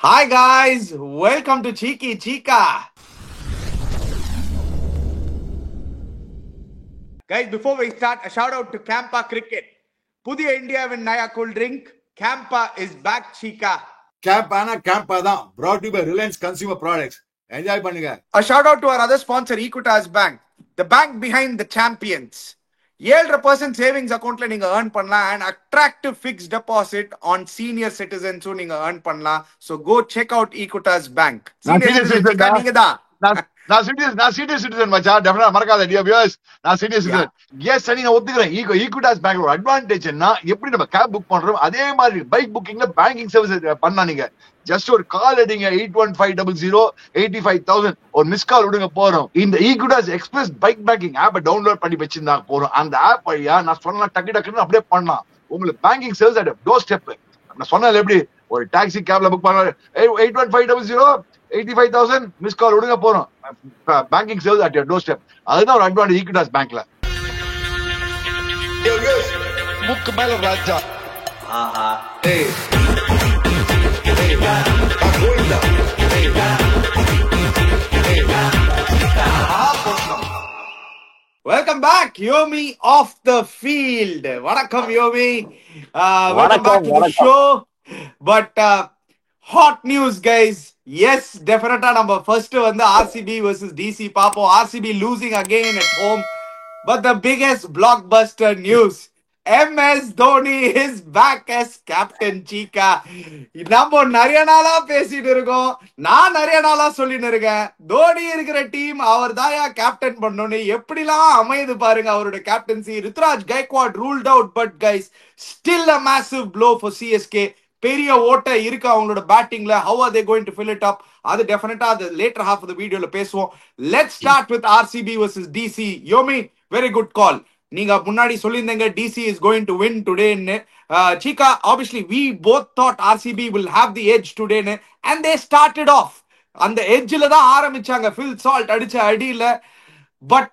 Hi guys, welcome to Cheeky Chica. Guys, before we start, a shout out to Campa Cricket. Pudiya Indiaவின் Naya cool drink, Campa is back, Chica. Campa தான் brought to you by Reliance Consumer Products. Enjoy பண்ணுங்க. A shout out to our other sponsor, Equitas Bank, the bank behind the champions. 7% savings accountல நீங்க earn பண்ணலாம் and attractive fixed deposit on senior citizens நீங்க earn பண்ணலாம். So go check out Equitas Bank. Senior citizen நீங்க தான். நான் senior citizen மச்சான், டெஃபினட்டா மறக்காத டியர் வியூவர்ஸ். நான் சீனியர் சிட்டிசன். எஸ் சரி, நான் ஒத்துக்கிறேன். ஈக்விட்டாஸ் பேங்க் ஒரு அட்வான்டேஜ் என்ன, எப்படி நம்ம கேப் புக் பண்றோம் அதே மாதிரி பைக் புக்கிங்ல பேங்கிங் சர்வீஸ் பண்ணா நீங்க ஜஸ்ட் ஒரு கால் அடிங்க 8150085000 ஒரு மிஸ் கால் விடுங்க போறோம். இந்த ஈக்விட்டாஸ் எக்ஸ்பிரஸ் பைக் பேங்கிங் ஆப்பை டவுன்லோட் பண்ணி வச்சிருந்தா போறோம். அந்த ஆப் வழியா நான் சொன்னா டக்குன்னு அப்படியே பண்ணலாம். உங்களுக்கு banking service at door step. நான் சொன்னது எப்படி ஒரு டாக்ஸி கேப்ல புக் பண்ண 8150085000 மிஸ் கால் விடுங்க போறோம். Banking service at your door step. அதுதான் ஒரு அட்வான்டேஜ் ஈக்விட்டாஸ் பேங்க்ல. புக் மேல ராஜா. Welcome back, Yomi off the field. Vanakkam, Yomi. Welcome back to the show. But hot news, guys. Yes, definitely number first வந்து RCB versus DC பாப்போம். RCB losing again at home. But the biggest blockbuster news, MS Dhoni is back as Captain Chica. நம்ம நிறைய நாளா பேசிட்டு இருக்கோம், நான் நிறைய நாளா சொல்லிட்டு இருக்கேன், தோனி இருக்கிற டீம் அவர் தாயா கேப்டன் பண்ணணும்னு. எப்படிலாம் அமையுது பாருங்க அவரோட captaincy. Ruturaj Gaikwad ruled out, but guys, still a massive blow for CSK. பெரிய ஓட்ட இருக்கு அவங்களோட பேட்டிங்ல. how are they going to fill it up? அது டெஃபினட்டா அது லேட்டர் ஹாஃப் ஆஃப் தி வீடியோல பேசுவோம். let's start with RCB versus DC. Yomi, very good call. நீங்க முன்னாடி சொல்லியிருந்தீங்க DC is going to win today ன்னு. Chica, obviously we both thought RCB will have the edge today ன்னு, and they started off அந்த எட்ஜ்ல தான் ஆரம்பிச்சாங்க, Phil Salt அடிச்ச அடியில. But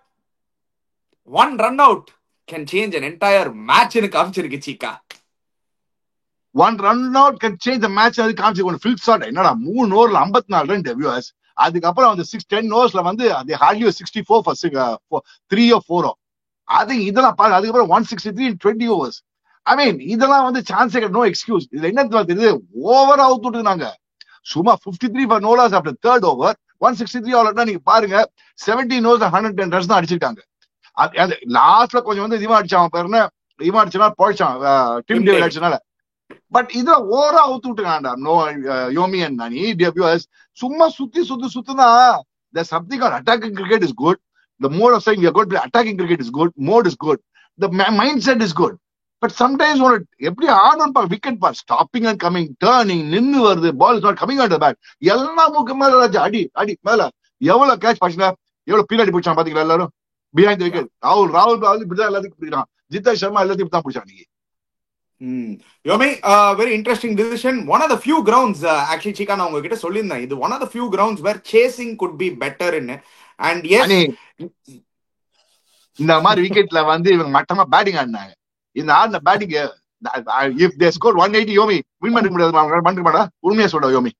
one run out can change an entire match ன்னு காமிச்சிருக்கு Chica. One run out can change the match. அது காமிச்சு fill shot என்னடா 3 ஓவர்ல 54 ரன் வியூவர்ஸ். அதுக்கப்புறம் வந்து 10 ஓவர்ஸ்ல வந்து அது ஹார்ட்லி 64 ஃபார் 3 or 4. அது இதெல்லாம் பாருங்க. அதுக்கப்புறம் 163 in 20 overs. ஐ மீன் இதெல்லாம் வந்து சான்ஸே கிடையாது, நோ எக்ஸ்கியூஸ். இதுல என்ன தெரியுது, ஓவர் அவுட் விட்டுருந்தாங்க சும்மா 53 for no loss after third over. 163 already நீங்க பாருங்க 17 overs 110 ரன்ஸ் தான் அடிச்சிருக்காங்க. லாஸ்ட்ல கொஞ்சம் வந்து இவன் அடிச்சான் பாருங்க, இவன் அடிச்சனா போயிச்சான் டிம் டேவிட் அடிச்சனால. பட் இதுல ஓவரா அவுத்து விட்டுருக்காண்டா யோமி அண்ட் நானி டெபியூஸ். சும்மா சுத்துனா the something on attacking cricket is good. The mode of saying we are going to play attacking cricket is good. Mode is good. The mindset is good. But sometimes எப்படி ஆடணும் பா, wicket பா, stopping and coming, turning, நின்னு வருது, ball is not coming out the bat. எல்லாம் முக்கு மேல ராஜா அடி மேல. எவ்வளவு கேட்ச் பாத்தீங்களா, எவ்வளவு பின்னாடி பிடிச்சான் பாத்தீங்களா எல்லாரும் பிஹைண்ட் தி விக்கெட். ராகுல் இப்படிதான் எல்லாத்துக்கும் பிடிக்கிறான். ஜிதேஷ் சர்மா எல்லாத்தையும் இப்படிதான் பிடிச்சான் நீங்க. Yomi, very interesting decision. One of the few grounds, actually Chica, நான் உங்ககிட்ட சொல்லியிருந்தேன், இது one of the few grounds where chasing could be better in. And yes, இந்த மாதிரி விக்கெட்ல வந்து இவங்க மட்டமா பேட்டிங் ஆடினாங்க. இந்த ஆடின batting if they score 180, Yomi win பண்ண முடியாது. பண்ண மாட்டா, உண்மையா சொல்ற யோமி.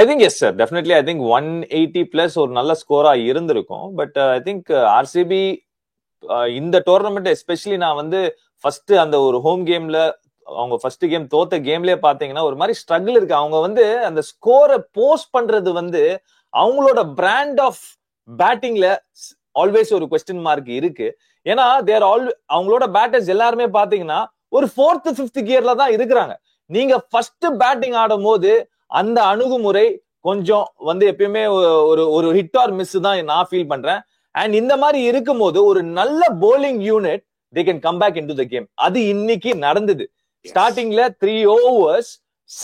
I think yes sir, definitely. I think 180 plus ஒரு நல்ல ஸ்கோரா இருந்திருக்கும். பட் I think RCB இந்த டோர்னமெண்ட் எஸ்பெஷலி நான் வந்து ஃபர்ஸ்ட் அந்த ஒரு ஹோம் கேம்ல அவங்க ஃபர்ஸ்ட் கேம் தோத்த கேம்லயே பாத்தீங்கன்னா ஒரு மாதிரி ஸ்ட்ரகிள் இருக்கு. அவங்க வந்து அந்த ஸ்கோரை போஸ்ட் பண்றது வந்து அவங்களோட பிராண்ட் ஆஃப் பேட்டிங்ல ஆல்வேஸ் ஒரு கொஸ்டின் மார்க் இருக்கு. ஏன்னா தேர் அவங்களோட பேட்டர்ஸ் எல்லாருமே பாத்தீங்கன்னா ஒரு 4th 5th கியர்ல தான் இருக்கிறாங்க. நீங்க ஃபர்ஸ்ட் பேட்டிங் ஆடும் போது அந்த அணுகுமுறை கொஞ்சம் வந்து எப்பயுமே ஒரு ஹிட் ஆர் மிஸ் தான் நான் ஃபீல் பண்றேன். அண்ட் இந்த மாதிரி இருக்கும் போது ஒரு நல்ல polling unit they can come back into the game. அது இன்னைக்கு நடந்தது. ஸ்டார்டிங்ல 3 overs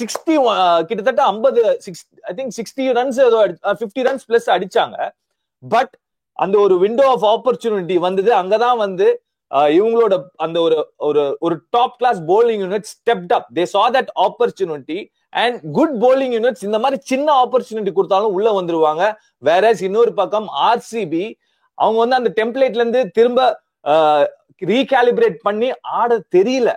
60 கிட்டத்தட்ட 50 I think 60 runs 50 runs plus அடிச்சாங்க. பட் அந்த ஒரு விண்டோ ஆஃப் ஆப்பர்ச்சுனிட்டி வந்தது. அங்கதான் வந்து இவங்களோட அந்த ஒரு top class bowling unit stepped up. they saw that opportunity and good bowling units இந்த மாதிரி சின்ன ஆப்பர்ச்சுனிட்டி கொடுத்தாலும் உள்ள வந்துருவாங்க. whereas இன்னொரு பக்கம் RCB அவங்க வந்து அந்த டெம்ப்ளேட்ல இருந்து திரும்ப ரீகாலிபிரேட் பண்ணி ஆட தெரியல.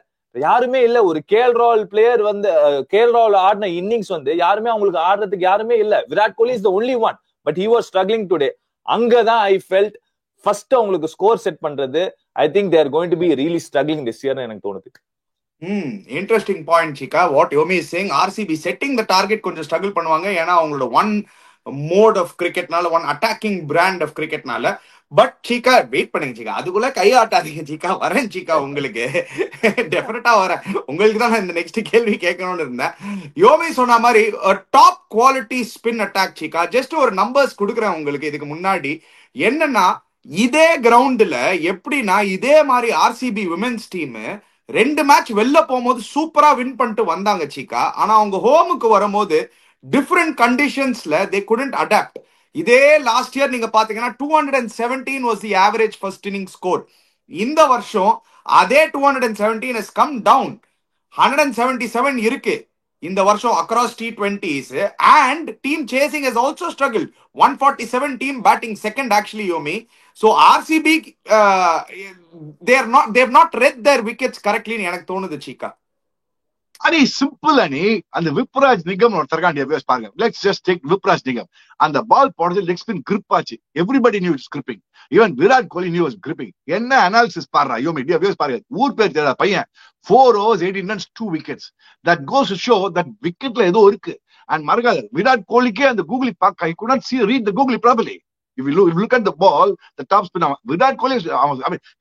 யாருமே இல்ல. ஒரு கேஎல் ராகுல் பிளேயர் வந்து கேஎல் ராகுல் ஆடின இன்னிங்ஸ் வந்து யாருமே அவங்களுக்கு ஆடுறதுக்கு யாருமே இல்ல. Virat Kohli is the only one, but he was struggling today. அங்கதான் ஐ ஃபெல்ட் ஃபர்ஸ்ட் அவங்களுக்கு ஸ்கோர் செட் பண்றது. I think they are going to be really struggling this year எனக்கு தோணுது. Interesting point Cheeka. What Yomi is saying, RCB setting the target கொஞ்சம் struggle பண்ணுவாங்க. ஏன்னா அவங்களோட one mode of கிரிக்கெட்னால, ஒன் அட்டாக்கிங் பிராண்ட் ஆஃப் கிரிக்கெட்னால. பட் சீக்கா வெயிட் பண்ணுங்க சீக்கா, அதுக்குள்ள கை ஆட்டாதீங்க சீக்கா. வரேன் சீக்கா, உங்களுக்கு டெஃபினட்டா வரேன். உங்களுக்கு தான் இந்த நெக்ஸ்ட் கேள்வி கேட்கணும்னு இருந்தேன். யோமி சொன்ன மாதிரி top quality spin attack Cheeka. Just ஒரு நம்பர்ஸ் கொடுக்குறேன் உங்களுக்கு. இதுக்கு முன்னாடி என்னன்னா, இதே கிரவுண்ட்ல எப்படின்னா, இதே மாதிரி ஆர்சிபி விமென்ஸ் டீம் 2 மேட்ச் வெளில போகும்போது சூப்பரா வின் பண்ணிட்டு வந்தாங்க சீக்கா. ஆனா அவங்க ஹோமுக்கு வரும்போது டிஃப்ரெண்ட் கண்டிஷன்ஸ்ல தே குடன்ட் அடாப்ட். இதே லாஸ்ட் இயர் நீங்க பாத்தீங்கன்னா 217 was the average first inning score. இந்த வருஷம் அதே 217 has come down. 177 இருக்கு இந்த வருஷம் across T20s, and team chasing has also struggled. 147 team batting second actually, Yomi. So RCB they've not read their wickets correctly னு எனக்கு தோணுது சீக்கா. அனி சிம்பிள் அனி. அந்த விப்ராஜ் நிகம் ஒருத்தருக்காண்டி பாருங்க. Let's just take Vipraj Nigam. அந்த பால் போனது லெக் ஸ்பின் கிரிப் ஆச்சு. Everybody new it's gripping. Even Virat Kohli new is gripping. என்ன அனாலிசிஸ் பாருடா யோமி, பாருங்க. ஊர் பேர் தெரியாத பையன் 4 overs 18 runs 2 wickets. That goes to show that wicketல ஏதோ இருக்கு. And மறக்காத, விராட் கோலிக்கே அந்த கூகுளி பார்க்க, I could not see read the googly properly. If you look at the ball, the top spin, Virat Kohli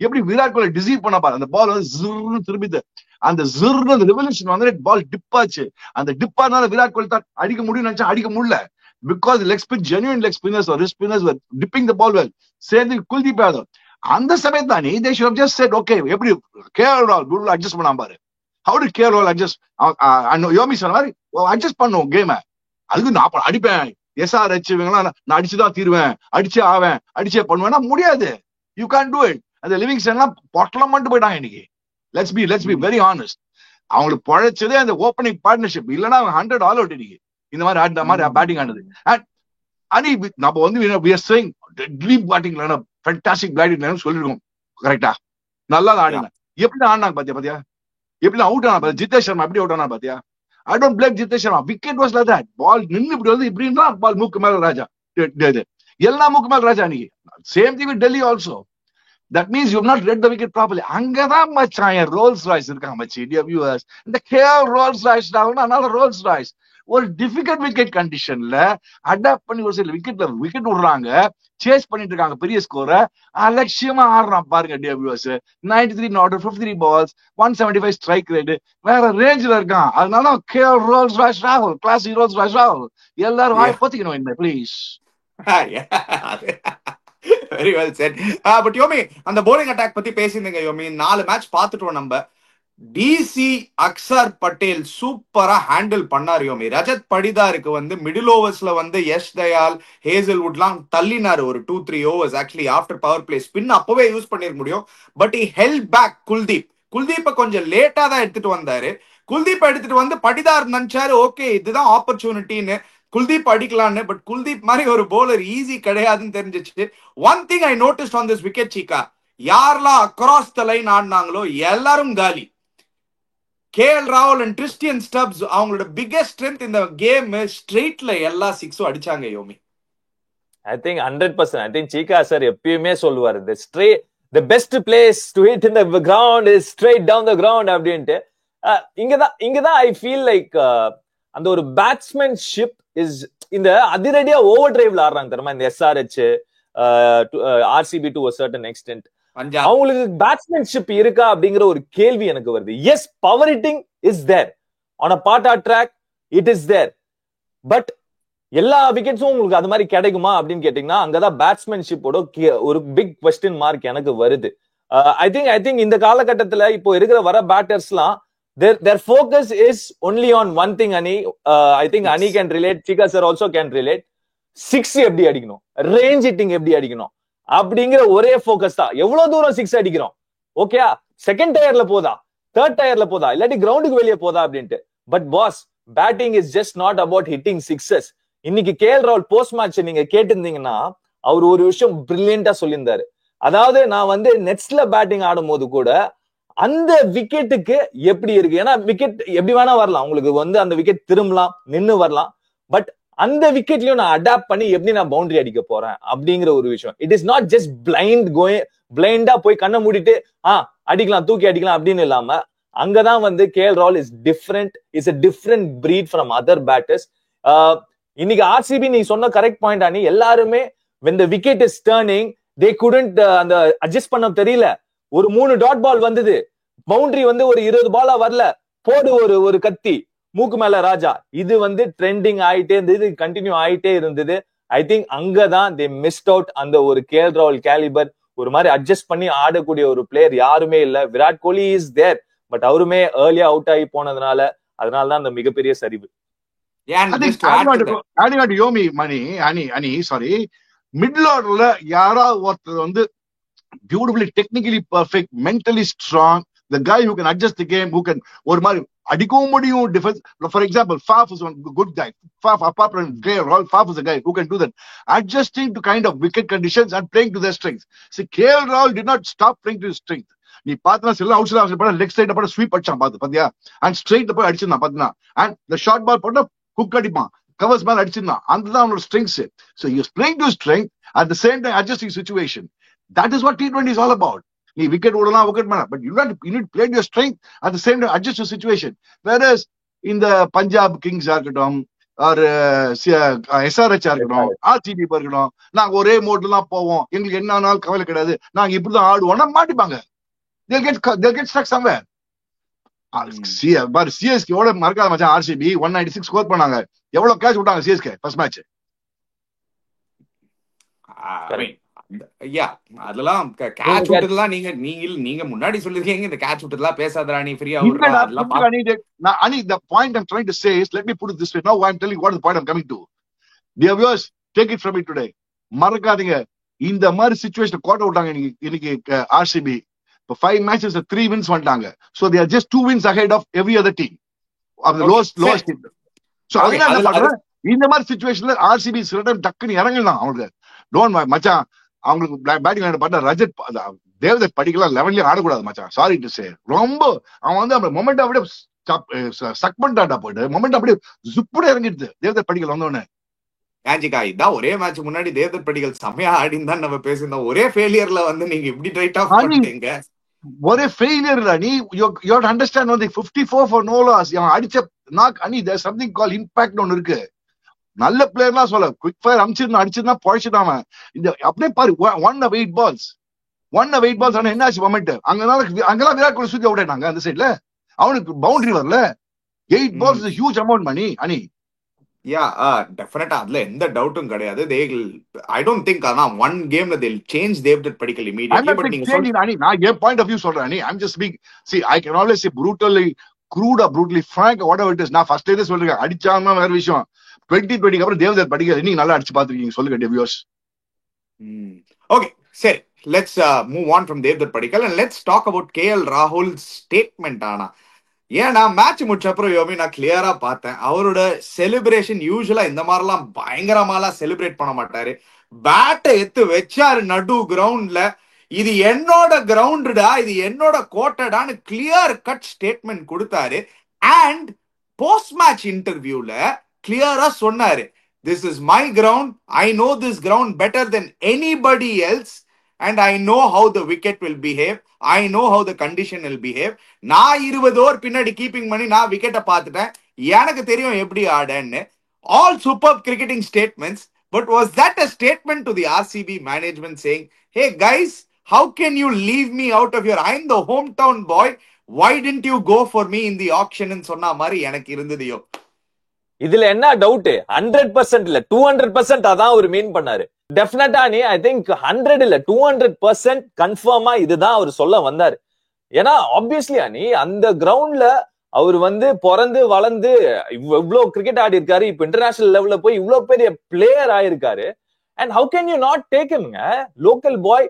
எப்படி விராட் கோலி டிசீவ் பண்ண பாரு. அந்த பால் வந்து ஜிர்னு திரும்பிது. அந்த ஜிர்னு அந்த ரெவல்யூஷன் வந்து பால் டிப் ஆச்சு. அந்த டிப் ஆனால விராட் கோலி தான் அடிக்க முடியும்னு நினைச்சா அடிக்க முடியல. Because leg spin, genuine leg spinners or wrist spinners were dipping the ball well. Same thing Kuldeep Yadav. அந்த சமயத்தானே they should have just said, okay, எப்படி கேஎல் ராகுல் அட்ஜஸ்ட் பண்ணாம பாரு. How did KL Rahul adjust? யோமி சொன்ன மாதிரி அட்ஜஸ்ட் பண்ணுவோம் கேம. அதுக்கு நான் அடிப்பேன், SRH இவங்களாம் நான் அடிச்சுதான் தீருவேன், அடிச்சே ஆவேன், அடிச்சே பண்ணுவேன்னா முடியாது. You can do it. அந்த லிவிங்ஸ்டன் எல்லாம் பொட்டலம் மட்டும் போயிட்டாங்க இன்னைக்கு. Let's be very honest. அவங்களுக்கு பழைச்சதே அந்த ஓப்பனிங் பார்ட்னர்ஷிப். இல்லைன்னா அவங்க 100 ஆல் அவுட் இன்னைக்கு இந்த மாதிரி ஆடின மாதிரி பேட்டிங் ஆனது. அனி நம்ம வந்து we are saying deadly batting lineup, fantastic batting lineup சொல்லிருக்கோம். கரெக்டா? நல்லா ஆடினாங்க. எப்படி ஆடினாங்க பாத்தியா? எப்படி அவுட் ஆனா பாத்தியா? ஜிதேஷ் சர்மா எப்படி அவுட் ஆனா பாத்தியா? I don't blame Jitesh Sharma. Wicket was like that. Ball நின்னு இப்படி வந்து இப்படின்னா பால் மூக்கு மேல ராஜா. எல்லா மூக்கு மேல ராஜா அன்னைக்கு. Same thing with Delhi also. That means you have not read the wicket properly. அங்கதான் மச்சான் ரோல்ஸ் ராய்ஸ் இருக்காங்க மச்சி. வியூவர்ஸ், இந்த கேஎல் ரோல்ஸ் ராய்ஸ் அதனால ரோல்ஸ் ராய்ஸ் ஒரு டிஃபிகல்ட் விக்கெட் கண்டிஷன்ல அடாப்ட் பண்ணி ஒரு சில விக்கெட் விடுறாங்க, சேஸ் பண்ணிட்டு இருக்காங்க பெரிய ஸ்கோரை. அலட்சியமா ஆடுறான் பாருங்க viewers. 93 not out, 53 balls, 175 strike rate, வேற ரேஞ்சில இருக்கான். அதனால கேஎல் ரோல்ஸ் ராய்ஸ் ராகுல், கிளாசிக் ரோல்ஸ் ராய்ஸ் ராகுல். எல்லாரும் வாய் பத்திக்கணும் என்ன please. Very well set. But யோமி, அந்த bowling அட்டாக் பத்தி பேசியிருந்தீங்க யோமி. 4 மேட்ச் பார்த்துட்டோம் நம்ம. டிசி அக்சர் பட்டேல் சூப்பரா ஹேண்டில் பண்ணார் யோமி. ரஜத் படிதாருக்கு வந்து மிடில் ஓவர்ஸ்ல வந்து யஷ் தயால், ஹேசல்வுட்லாம் தள்ளினாரு ஒரு 2-3 overs. Actually after power play spin அப்பவே யூஸ் பண்ணிருக்க முடியும். பட் he held back குல்தீப்பை கொஞ்சம் லேட்டா தான் எடுத்துட்டு வந்தாரு. குல்தீப் எடுத்துட்டு வந்து படிதார் நினைச்சாரு ஓகே இதுதான் ஆப்பர்ச்சுனிட்டின்னு குல்தீப் அடிக்கலான்னு. பட் குல்தீப் மாதிரி ஒரு bowler ஈஸி கிடையாதுன்னு தெரிஞ்சிச்சு. One thing I noticed on this wicket Cheeka, யாரெல்லாம் அக்ராஸ் த லைன் ஆடினாங்களோ எல்லாரும் காலி. கேஎல் ராகுல் அண்ட் கிறிஸ்டியன் ஸ்டப்ஸ் அவங்களோட பிகெஸ்ட் ஸ்ட்ரென்த் இந்த கேம் ஸ்ட்ரெயிட்ல எல்லா 6 அடிச்சாங்க Yomi. I think 100%. I think Cheeka sir எப்பயுமே சொல்லுவாரு, the best place to hit in the ground is straight down the ground அப்படின்ட்டு. இங்கதான் ஐ ஃபீல் லைக் அந்த ஒரு பேட்ஸ்மேன்ஷிப் இஸ் இந்த அதிரடியா ஓவர் டிரைவ்ல ஆடுறாங்க தெரியுமா இந்த SRH, RCB to a certain extent. அவங்களுக்கு பேட்ஸ்மேன்ஷிப் இருக்கா அப்படிங்கிற ஒரு கேள்வி எனக்கு வருது. Yes, power hitting is there on a part of track, it is there. But எல்லா விக்கெட்ஸும் உங்களுக்கு அது மாதிரி கிடைக்குமா அப்படின்னு கேட்டீங்கன்னா அங்கதான் பேட்ஸ்மேன்ஷிப்போட ஒரு பிக் கொஸ்டின் மார்க் எனக்கு வருது. ஐ திங்க் இந்த காலகட்டத்துல இப்போ இருக்கிற வர பேட்டர்ஸ்லாம் their focus is only on one thing. I think Ani can relate, Chika sir also can relate. 6 எப்படி அடிக்கணும், ரேஞ்ச் ஹிட்டிங் எப்படி அடிக்கணும் அப்படிங்கிற ஒரே ஃபோக்கஸ் தான். எவ்வளவு தூரம் 6 அடிக்கிறோம், ஓகே செகண்ட் டயர்ல போதா, தேர்ட் டயர்ல போதா, இல்லாட்டி கிரவுண்டுக்கு வெளியே போதா அப்படின்ட்டு. But boss, batting is just not about hitting sixes. இன்னைக்கு கேஎல் ராகுல் போஸ்ட் மேட்ச் நீங்க கேட்டிருந்தீங்கன்னா அவர் ஒரு விஷயம் பிரில்லியண்டா சொல்லியிருந்தாரு. அதாவது நான் வந்து நெட்ஸ்ல பேட்டிங் ஆடும் போது கூட அந்த விக்கெட்டுக்கு எப்படி இருக்கு? ஏன்னா விக்கெட் எப்படி வேணா வரலாம், உங்களுக்கு வந்து அந்த விக்கெட் திரும்பலாம், நின்னு வரலாம். பட் அந்த விக்கெட்லயும் நான் அடாப்ட் பண்ணி எப்படி நான் பவுண்டரி அடிக்க போறேன் அப்படிங்கிற ஒரு விஷயம். இட் இஸ் நாட் ஜஸ்ட் பிளைண்டா போய் கண்ணை மூடிட்டு அடிக்கலாம், தூக்கி அடிக்கலாம் அப்படின்னு இல்லாம, அங்கதான் வந்து கேஎல் ராகுல் is different, is a different breed from other batters. இன்னைக்கு ஆர்சிபி நீ சொன்ன கரெக்ட் பாயிண்ட் அணி, எல்லாருமே when the wicket is turning they couldn't அந்த அட்ஜஸ்ட் பண்ண தெரியல. ஒரு 3 டாட் பால் வந்தது, பவுண்டரி வந்து ஒரு 20 பாலா வரல, போடு ஒரு கத்தி மூக்கு மேல ராஜா, இது வந்து ட்ரெண்டிங் ஆயிட்டே இருந்தது, கண்டினியூ ஆயிட்டே இருந்தது. ஐ திங்க் அங்கதான் தே மிஸ்ட் அவுட் அந்த ஒரு கேஎல் ராகுல் கேலிபர். ஒரு மாதிரி அட்ஜஸ்ட் பண்ணி ஆடக்கூடிய ஒரு பிளேயர் யாருமே இல்ல. Virat Kohli is there, but அவருமே ஏர்லியா அவுட் ஆகி போனதுனால அதனாலதான் அந்த மிகப்பெரிய சரிவு. மிடில் ஆர்டர்ல யாராவது ஒருத்தர் வந்து beautifully technically perfect, mentally strong, the guy who can adjust the game, who can ஒரு மாதிரி அடிக்கவும் முடியும் defence. For example Faf is one good guy. Faf, apart from KL, Faf is a guy who can do that, adjusting to kind of wicket conditions and playing to their strengths. See, KL Rahul did not stop playing to his strength. நீ பாத்தனா சில out side போட leg side போட sweep அடிச்சான் பாத்தியா, and straight போய் அடிச்சிருந்தான் பாத்தீங்கன்னா, and the short ball போட்டா குக் அடிப்பான், கவர்ஸ் மேல அடிச்சிருந்தான். அதுதான் அவனோட strengths. So he is playing to his strength at the same time adjusting situation. That is what T20 is all about. நீ விக்கெட் ஓடலாம், விக்கெட் மேல, but you need to play your strength at the same time adjust your situation. Whereas இந்த Punjab Kings இருக்கட்டும், ஒரு SRH இருக்கட்டும், RCB இருக்கட்டும், நாங்க ஒரே மோட்ல தான் போவோம், எங்களுக்கு என்ன ஆனாலும் கவலை கிடையாது, நாங்க இப்படிதான் ஆடுவோம்னா மாட்டிப்பாங்க. they'll get stuck somewhere. CSK ஓட மறக்காத மச்சான், RCB 196 ஸ்கோர் பண்ணாங்க. எவ்வளவு கேட்ச் விட்டாங்க CSK ஃபர்ஸ்ட் மேட்ச்? அதெல்லாம் கேட்ச் விட்டதெல்லாம் நீங்க முன்னாடி சொல்லிருக்கீங்க, இந்த கேட்ச் விட்டதெல்லாம் பேசாதடா நீ ஃப்ரீயா விடுறா அதெல்லாம். The point I'm trying to say is, let me put it this way. Now I'm telling you what is the point I'm coming to. Dear viewers, take it from me today. மறக்காதீங்க, இந்த மாதிரி situation கோட்டை விட்டாங்க இன்னைக்கு RCB. இப்போ 5 matches 3 wins வந்துட்டாங்க. So they are just 2 wins ahead of every other team of the lowest team. So இந்த மாதிரி சிச்சுவேஷன்ல RCB சில டைம் டக்குன்னு இறங்கலாம். அவங்களுக்கு டோன்ட் மச்சான், அவங்களுக்கு பேட்டிங் பார்த்தா ரஜத் தேவதத் படிக்கலாம் லெவன்லயே ஆடக்கூடாது மச்சான், சாரி டு சே. ரொம்ப அவன் வந்து அந்த மொமெண்ட் அப்படியே சக் பண்ணிட்டான்டா, போயிட்டு மொமெண்ட் அப்படியே ஜுப்புட இறங்கிடுது தேவதத் படிக்கல் வந்தோடனே. ஆஞ்சிகா, இதான் ஒரே மேட்ச் முன்னாடி தேவதத் படிக்கல் செமையா ஆடின்னு தான் நம்ம பேசியிருந்தோம். ஒரே ஃபெயிலியர்ல வந்து நீங்க இப்படி ரைட் ஆஃப் பண்ணிட்டீங்க. ஒரே ஃபெயிலியர் இல்ல, நீ you have to understand வந்து 54 for no loss. அவன் அடிச்ச நாக் அனி, there's something called impact ஒன்னு இருக்கு. நல்ல பிளேயர்லாம் சொல்ல குவிக் ஃபயர் அடிச்சிருந்தா பொழைச்சிட்டாம. இந்த அப்படியே பாரு, 1 of 8 balls ஆனா என்ன ஆச்சு மொமெண்ட்? அங்கெல்லாம் விராட் கோலி சுத்தி அவுட் ஆயிட்டாங்க அந்த சைட்ல, அவனுக்கு பவுண்டரி வரல. 8 balls is a huge amount money அனி. டெஃபினட்டா அதுல எந்த டவுட்டும் கிடையாது. I don't think one gameல they'll change Devdutt Padikkal immediately. But நீங்க சொல்றீங்க அனி, நான் என் பாயிண்ட் ஆஃப் வியூ சொல்றேன் அனி. I'm just being, see, I can always say brutally crude or brutally frank, whatever it is. நான் ஃபர்ஸ்ட் டே சொல்றேன், அடிச்சாமா வேற விஷயம். 2020 அப்புறம் தேவதத் படிக்கல் நீங்க நல்லா அடிச்சு பாத்துருக்கீங்க, சொல்லுங்க வியூவர்ஸ். ஓகே, சரி, let's move on from Devdutt Padikkal and let's talk about KL Rahul statement. ஆனா ஏன்னா மேட்ச் முடிச்ச அப்புறம் யோமி நான் கிளியரா பார்த்தேன், அவரோட செலிப்ரேஷன் யூஸ்வலா இந்த மாதிரிலாம் பயங்கரமாலாம் செலிப்ரேட் பண்ண மாட்டாரு. பேட்டை எடுத்து வச்சாரு நடு கிரவுண்ட்ல, இது என்னோட கிரவுண்டுடா, இது என்னோட கோட்டடான்னு கிளியர் கட் ஸ்டேட்மெண்ட் கொடுத்தாரு. அண்ட் போஸ்ட் மேட்ச் இன்டர்வியூல கிளியரா சொன்னாரு, this is my ground, I know this ground better than anybody else and I know how the wicket will behave, I know how the condition will behave. நான் 20 over பின்னாடி keeping பண்ணி நான் விக்கெட்டை பார்த்துட்டேன், எனக்கு தெரியும் எப்படி ஆடன்னு. All super cricketing statements. But was that a statement to the RCB management saying, hey guys, how can you leave me out of your, I'm the hometown boy, why didn't you go for me in the auction ன்னு சொன்ன மாதிரி எனக்கு இருந்ததையோ. இதுல என்ன doubt? 100% இல்ல 200% அதான் அவர் மீன் பண்ணாரு. டெஃபினட்டா நீ ஐ திங்க் 100 இல்ல 200% கன்ஃபார்மா இதுதான் அவர் சொல்ல வந்தாரு. ஏன்னா ஆப்வியஸ்லி நீ அந்த கிரவுண்ட்ல அவர் வந்து பிறந்து வளர்ந்து இவ்வளவு கிரிக்கெட் ஆடி இருக்காரு, இப்ப இன்டர்நேஷனல் லெவல்ல போய் இவ்வளவு பெரிய பிளேயர் ஆயிருக்காரு. And how can you not take ஹிம்ங்க? லோக்கல் பாய்,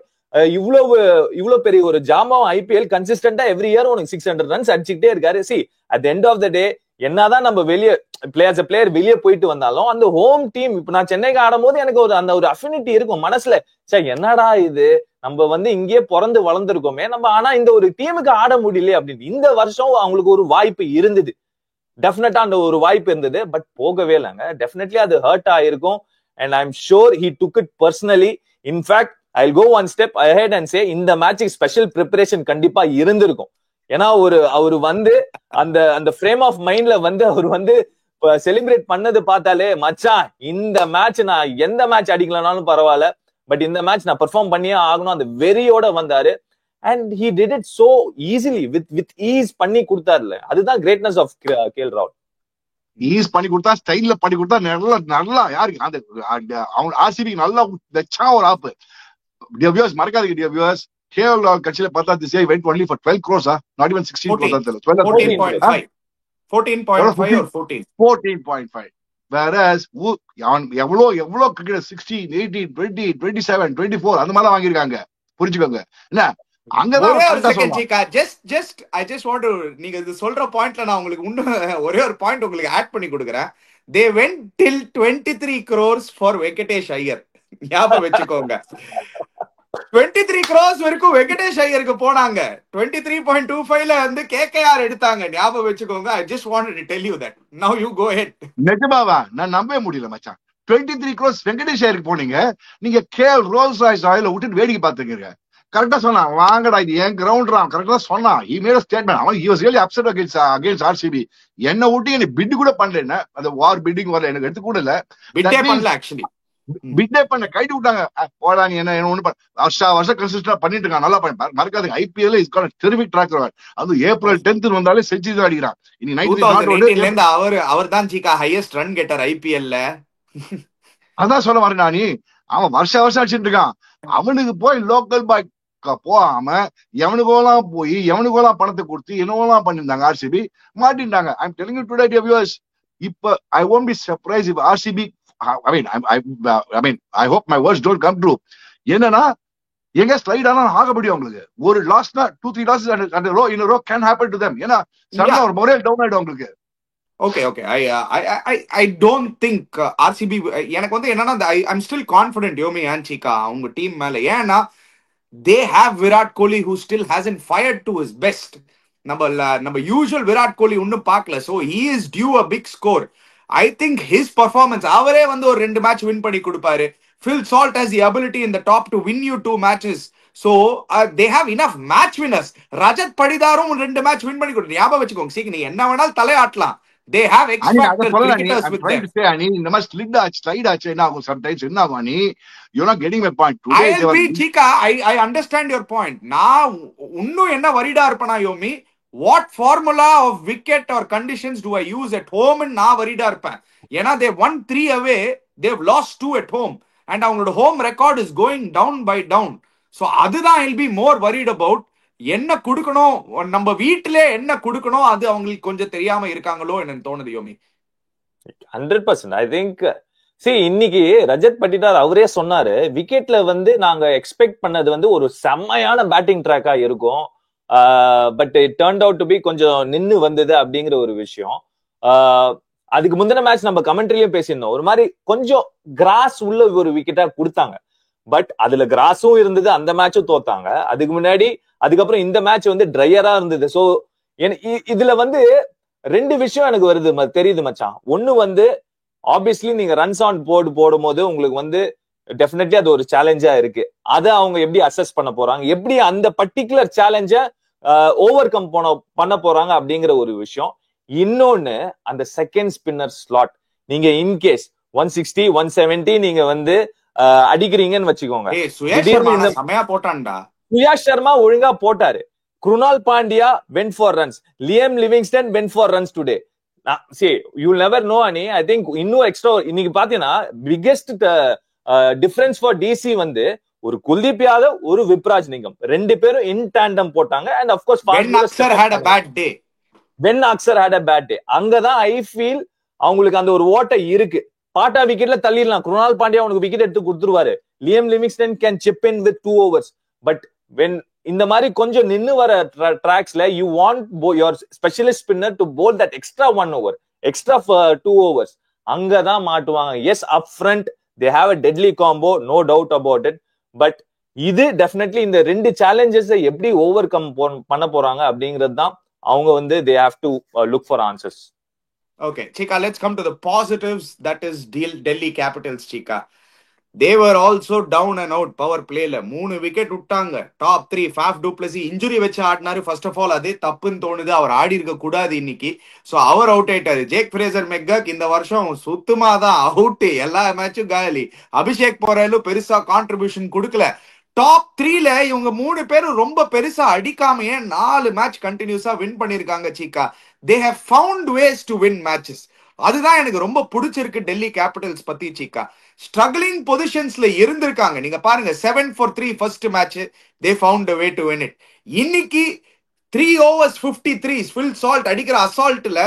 இவ்வளவு பெரிய ஒரு ஜாமாவும் IPL கன்சிஸ்டன்டா எவ்ரி இயர் உனக்கு 600 ரன்ஸ் அடிச்சுக்கிட்டே இருக்காரு. See at the end of the day என்னதான் நம்ம வெளியே பிளேயர் வெளியே போயிட்டு வந்தாலும் அந்த ஹோம் டீம் இப்ப நான் சென்னைக்கு ஆடும் போது எனக்கு அந்த ஒரு அஃபினிட்டி இருக்கும் மனசுல. சரி என்னடா இது, நம்ம வந்து இங்கேயே பிறந்து வளர்ந்துருக்கோமே நம்ம, ஆனா இந்த ஒரு டீமுக்கு ஆட முடியல அப்படின்னு. இந்த வருஷம் அவங்களுக்கு ஒரு வாய்ப்பு இருந்தது, டெஃபினட்டா அந்த ஒரு வாய்ப்பு இருந்தது, பட் போகவே இல்லைங்க. டெஃபினெட்லி அது ஹர்ட் ஆயிருக்கும். And I am sure he took it personally. In fact I'll go one step ahead and say இந்த மேட்சுக்கு ஸ்பெஷல் ப்ரிப்பரேஷன் கண்டிப்பா இருந்திருக்கும். ஏன்னா அவரு வந்து அந்த ஃப்ரேம் ஆஃப் மைண்ட்ல வந்து அவர் வந்து செலிப்ரேட் பண்ணது பார்த்தாலே மச்சான் இந்த மேட்ச் நான் எந்த மேட்ச் அடிக்கலனாலும் பரவாயில்ல, பட் இந்த மேட்ச் நான் பெர்ஃபார்ம் பண்ணியே ஆகணும் அந்த வெறியோட வந்தாரு. And he did it so easily with ease பண்ணி கொடுத்தாருல. அதுதான் கிரேட்னஸ் ஆஃப் கேஎல் ராகுல். ஈஸ் பண்ணி கொடுத்தா, ஸ்டைல்ல பண்ணி கொடுத்தா, நல்லா யாருக்கு அந்த அவங்க ஆர்சிபிக்கு நல்லா வச்சா ஒரு ஆப்பு. மறக்காதீங்க டியர் வியூவர்ஸ், கேஎல் ராகுல் கட்சியில பார்த்தா this year went only for 12 crores, not even 16 crores. 14.5 14.5 or 14 14.5. whereas எவ்வளவு கிரிக்கெட் 16 18 20 27 24 அந்த மாதிரி வாங்கியிருக்காங்க. புரிஞ்சுக்கோங்க என்ன அங்கதான். I just want to, நீங்க இது சொல்ற பாயிண்ட்ல நான் உங்களுக்கு இன்னும் ஒரே ஒரு பாயிண்ட் உங்களுக்கு ஆட் பண்ணி கொடுக்குறேன். they went till 23 crores for Venkatesh Iyer. ஞாபகம் வச்சுக்கோங்க, 23 crores வரைக்கும் வெங்கடேஷ் ஐயருக்கு போனாங்க. 23.25ல வந்து கேகேஆர் எடுத்தாங்க. ஞாபகம் வச்சுக்கோங்க. I just wanted to tell you that. Now you go ahead. நிஜமாவா? நான் நம்பவே முடியல மச்சான். 23 crores வெங்கடேஷ் ஐயருக்கு போனீங்க. நீங்க கேஎல் ரோல்ஸ் ராய்ஸ் ஆயில விட்டுட்டு வேடிக்கை பார்த்துக்கிறீங்க. கரெக்டா சொன்னா, வாங்கடா இது என் கிரவுண்ட்ரா, கரெக்டா சொன்னா. he made a statement. அவன் he was really upset against RCB. என்ன விட்டு எனக்கு பிட் கூட பண்ணல. என்ன அந்த வார் பிட்டிங் வரல, எனக்கு எடுத்து கூட இல்ல. பிட்டே பண்ணல ஆக்சுவலி. பிட்டே பண்ண கைட்டு விட்டாங்க. போடா நீ என்ன ஒண்ணு வருஷம் கன்சிஸ்டன்டா பண்ணிட்டு இருக்கான். நல்லா பண்ணி மறக்காதுங்க. IPL is got terrific track record. அது ஏப்ரல் 10th வந்தாலே செஞ்சுரி தான் அடிக்கிறான். இனி 2018ல அவர் தான் சீக்கா ஹையஸ்ட் ரன் கெட்டர் ஐபிஎல்ல. அதான் சொல்ல வரேன் நானி. அவன் வருஷம் அடிச்சுட்டு இருக்கான். அவனுக்கு போய் லோக்கல் பாய் போகாம எவனுக்கோலாம் போய் எவனுக்கோலாம் பணத்தை கொடுத்து என்னவெல்லாம் பண்ணிருந்தாங்க. ஆர்சிபி மாட்டின்றாங்க. I am telling you today dear viewers, இப்ப I won't be surprised if RCB, I mean I hope my words don't come true. என்னன்னா எங்க ஸ்லைட் ஆனா ஆக முடியும். உங்களுக்கு ஒரு லாஸ்னா 2-3 லாஸ் அந்த row in row can happen to them. ஏன்னா சடனா ஒரு மொரல் டவுன் ஆயிடும் உங்களுக்கு. Okay. I don't think RCB, எனக்கு வந்து என்னன்னா I'm still confident யோமி and Chika அவங்க டீம் மேல. ஏன்னா they have Virat Kohli who still hasn't fired to his best. நம்ம யூசுவல் விராட் கோலி ஒன்னும் பார்க்கல. so he is due a big score. I think his performance, அவரே வந்து ஒரு 2 மேட்ச் வின் பண்ணி கொடுப்பாரு. Phil Salt has the ability in the top to win you 2 matches. so they have enough match winners. Rajat படிதாரும் 2 match win பண்ணி கொடுத்து ஞாபகம் வச்சுக்கோங்க. சீக்கிரம் நீ என்ன வேணாலும் தலையாட்டலாம். they have X factor cricketers with them. இந்த மாதிரி ஸ்லைட் ஆச்சு என்ன ஆகும் sometimes என்ன ஆகும் நீ you're not getting my point today. I'll be Chika, I understand your point. நான் இன்னும் என்ன வரிடா இருப்பனா யோமி, what formula of wicket or conditions do I use at home and நான் வரிடா இருப்பேன். ஏன்னா they won 3 away, they've lost 2 at home and அவங்களோட home record is going down by down. so அதுதான் I'll be more worried about. என்ன கொடுக்கணும், நம்ம வீட்டிலே என்ன கொடுக்கணும், அது அவங்களுக்கு கொஞ்சம் தெரியாம இருக்காங்களோ என்னன்னு தோணுது யோமி. 100%. ஐ திங்க் இன்னைக்கு ரஜத் பட்டிதார் அவரே சொன்னாரு, விக்கெட்ல வந்து நாங்க எக்ஸ்பெக்ட் பண்ணது வந்து ஒரு செம்மையான பேட்டிங் ட்ராக்கா இருக்கும், but it turned out to be கொஞ்சம் நின்னு வந்தது அப்படிங்கிற ஒரு விஷயம். அதுக்கு முந்தின மேட்ச் நம்ம கமெண்ட்ரிலயும் பேசியிருந்தோம், ஒரு மாதிரி கொஞ்சம் கிராஸ் உள்ள ஒரு விக்கெட்டா கொடுத்தாங்க. பட் அதுல கிராஸும் இருந்தது, அந்த மேட்சும் தோத்தாங்க. அதுக்கப்புறம் இந்த மேட்ச் வந்து ட்ரையரா இருந்தது. சோ இதுல வந்து 2 விஷயம் எனக்கு வருது தெரியுது மச்சான். ஒண்ணு வந்து ஆப்வியஸ்லி நீங்க ரன்ஸ் ஆன் போர்டு போடும் போது உங்களுக்கு வந்து டெஃபினெட்லி அது ஒரு சேலஞ்சா இருக்கு. அதை அவங்க எப்படி அசஸ் பண்ண போறாங்க, எப்படி அந்த பர்டிகுலர் சேலஞ்ச ஓவர் கம் பண்ண போறாங்க அப்படிங்கிற ஒரு விஷயம். இன்னொன்னு அந்த செகண்ட் ஸ்பின்னர் ஸ்லாட், நீங்க இன்கேஸ் 160 170 நீங்க வந்து அடிக்கிறீங்கன்னு வச்சுக்கோங்க. சுயாஷ் சர்மா ஒழுங்கா போட்டாரு, Krunal Pandya went for runs, Liam Livingstone went for runs today. you'll never know ani. I think இன்னும் எக்ஸ்ட்ரா இன்னைக்கு பாத்தீங்கன்னா பிகெஸ்ட் டிஃபரன்ஸ் ஃபார் டிசி வந்து ஒரு குல்தீப் யாதவ் ஒரு விப்ராஜ் நிங்கம் 2 பேரும் இன் டாண்டம் போட்டாங்க. And half course when Axar had a bad day. அங்கதான் ஐ ஃபீல் அவங்களுக்கு அந்த ஒரு ஓட்டை இருக்கு. பாட்டா விக்கெட்ல தள்ளிடலாம், குருணால் பாண்டியா உனக்கு விக்கெட் எடுத்து கொடுத்துருவாரு, Liam Livingstone can chip in with 2 overs. But when இந்த மாதிரி கொஞ்சம் நின்னு வர ட்ராக்ஸ்ல you want your specialist spinner to bowl that extra 1 over, extra 2 overs. அங்கதான் மாட்டுவாங்க. Yes, up front they have a deadly combo, no doubt about it. But இது definitely இந்த 2 சேலஞ்சஸ் எப்படி ஓவர் கம் பண்ண போறாங்க அப்படிங்கிறது தான் அவங்க வந்து they have to look for answers. Okay, Chika, let's come to the positives. That is Delhi Capitals, Chika. They were also down and out power play la 3 wicket விட்டாங்க. Top 3 Faf du Plessis injury வச்சு ஆடினாரு. First of all அதே தப்புன்னு தோணுது. அவர் ஆடி இருக்க கூடாது இன்னைக்கு. So அவர் out ஆயிட்டாரு. Jack Fraser மெக்கக் இந்த வருஷம் சுத்தமா தான் அவுட். எல்லா மேட்சும் காலி. அபிஷேக் போரேலு பெருசா கான்ட்ரிபியூஷன் கொடுக்கல. டாப் 3ல இவங்க 3 பேரும் ரொம்ப பெருசா அடிக்காமையே 4 மேட்ச் கண்டினியூஸா வின் பண்ணிருக்காங்க. Cheeka, they have found ways to win matches. அதுதான் எனக்கு ரொம்ப பிடிச்சிருக்கு டெல்லி கேபிட்டல்ஸ் பத்தி. சீக்கா, ஸ்ட்ரகிளிங் பொசிஷன்ஸ்ல இருந்திருக்காங்க. நீங்க பாருங்க, 7 for 3 first match, they found a way to win it. இன்னைக்கு 3 overs 53 ஃபில் சால்ட் அடிக்கிற அசால்ட்ல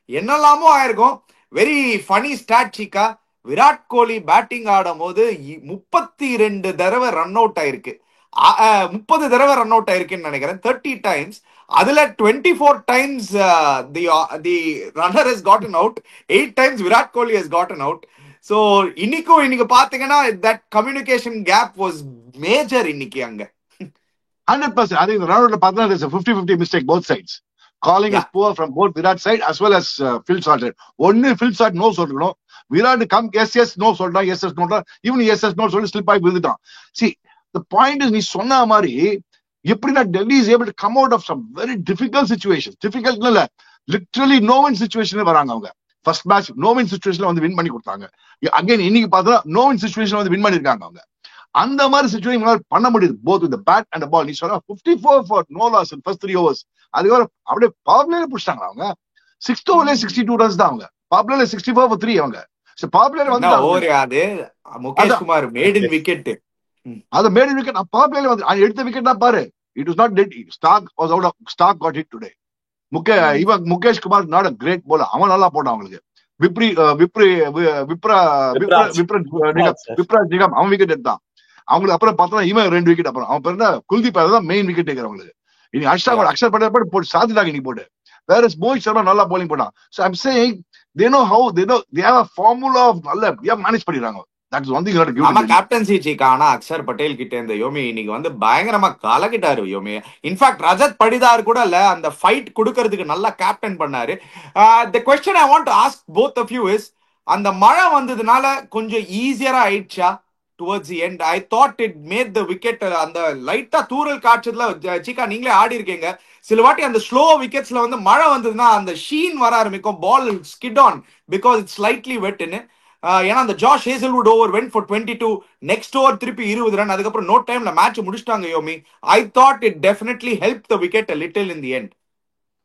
என்னெல்லாமோ ஆயிருக்கும். Very funny stat Cheeka. Virat Kohli batting ஆடும் போது 32 தடவை ரன் அவுட் ஆயிருக்கு. 30 தடவை ரன் அவுட் ஆயிருக்குன்னு நினைக்கிறேன். 30 times. அதுல 24 times the runner has gotten out. 8 times Virat Kohli has gotten out. So இன்னைக்கு பாத்தீங்கன்னா that communication gap was major இன்னைக்கு அங்க. 100%. I think the run out partner is a 50-50 mistake both sides. Calling is poor from both Virat side as well as Phil Salt side. Only Phil Salt no சொல்லணும். Virat come yes no சொல்றான், yes no சொல்றான். even yes no சொல்லி slip ஆகி விழுந்துட்டான். See, the point is, நீ சொன்ன மாதிரி எப்படின்னா Delhi is able to come out of some very difficult situations. difficult இல்ல, literally no win situation வராங்க அவங்க. ஃபர்ஸ்ட் மேட்ச் நோ வின் சிச்சுவேஷன்ல வந்து வின் பண்ணி கொடுத்தாங்க. அகைன் இன்னைக்கு பார்த்தா நோ வின் சிச்சுவேஷன்ல வந்து வின் பண்ணிருக்காங்க அவங்க. அந்த மாதிரி சிச்சுவேஷன் பண்ண முடியுது both with bat and ball. நீ சொன்ன 54 for no loss in first 3 overs. அதுக்கப்புறம் அப்படியே பவர் பிளேல புடிச்சாங்க அவங்க. 6th overல 62 runs தான் அவங்க. பவர் பிளேல 64 for 3 அவங்க. சோ பவர் பிளேல வந்து அது முகேஷ் குமார் மேடன் விக்கெட். அது மேடன் விக்கெட். பவர் பிளேல வந்து எடுத்த விக்கெட் தான் பாரு. It was not dead. Stark got hit today. Mukesh Kumar not a great bowler. அவன் நல்லா போட்டான் அவங்களுக்கு. விப்ரா நிகம் அவன் விக்கெட் எடுத்தான் அவங்களுக்கு. அப்புறம் பார்த்தா இவன் 2 விக்கெட். அப்புறம் அவன் பேர் குல்தீப் தான் மெயின் விக்கெட் டேக்கர் அவங்களுக்கு. இனி அக்ஷர் பட்டேல் போட்டு சாத்திட்டாங்க இன்னைக்கு போட்டு. வேற மோஹித் சர்மா நல்லா bowling போட்டான். So I'm saying they know how they have a formula of நல்ல மேனேஜ் பண்ணிடுறாங்க. That's one thing you have to give. ஆமா, கேப்டன்சி சீக்கா. ஆனா அக்ஷர் பட்டேல் கிட்ட இந்த யோமி இன்னைக்கு வந்து பயங்கரமா கலக்கிட்டாரு யோமி. இன்ஃபேக்ட் ரஜத் படிதார் கூட இல்ல, அந்த ஃபைட் கொடுக்கறதுக்கு நல்லா கேப்டன் பண்ணாரு. The question I want to ask both of you is, அந்த மழை வந்ததுனால கொஞ்சம் ஈஸியரா ஆயிடுச்சா towards the end? I thought it made the wicket. அந்த லைட்டா தூரல் காய்ச்சதுல சீக்கா நீங்களே ஆடி இருக்கீங்க. சில வாட்டி அந்த ஸ்லோ விக்கெட்ஸ்ல வந்து மழை வந்ததுன்னா அந்த ஷீன் வர ஆரம்பிக்கும். Ball skid on because it's slightly வெட்னு. ஏன்னா அந்த Josh Hazlewood over went for 22. Next over திருப்பி 20 ரன். அதுக்கப்புறம் நோ டைம்ல மேட்ச் முடிச்சிட்டாங்க Yomi. I thought it definitely help the wicket a little in the end.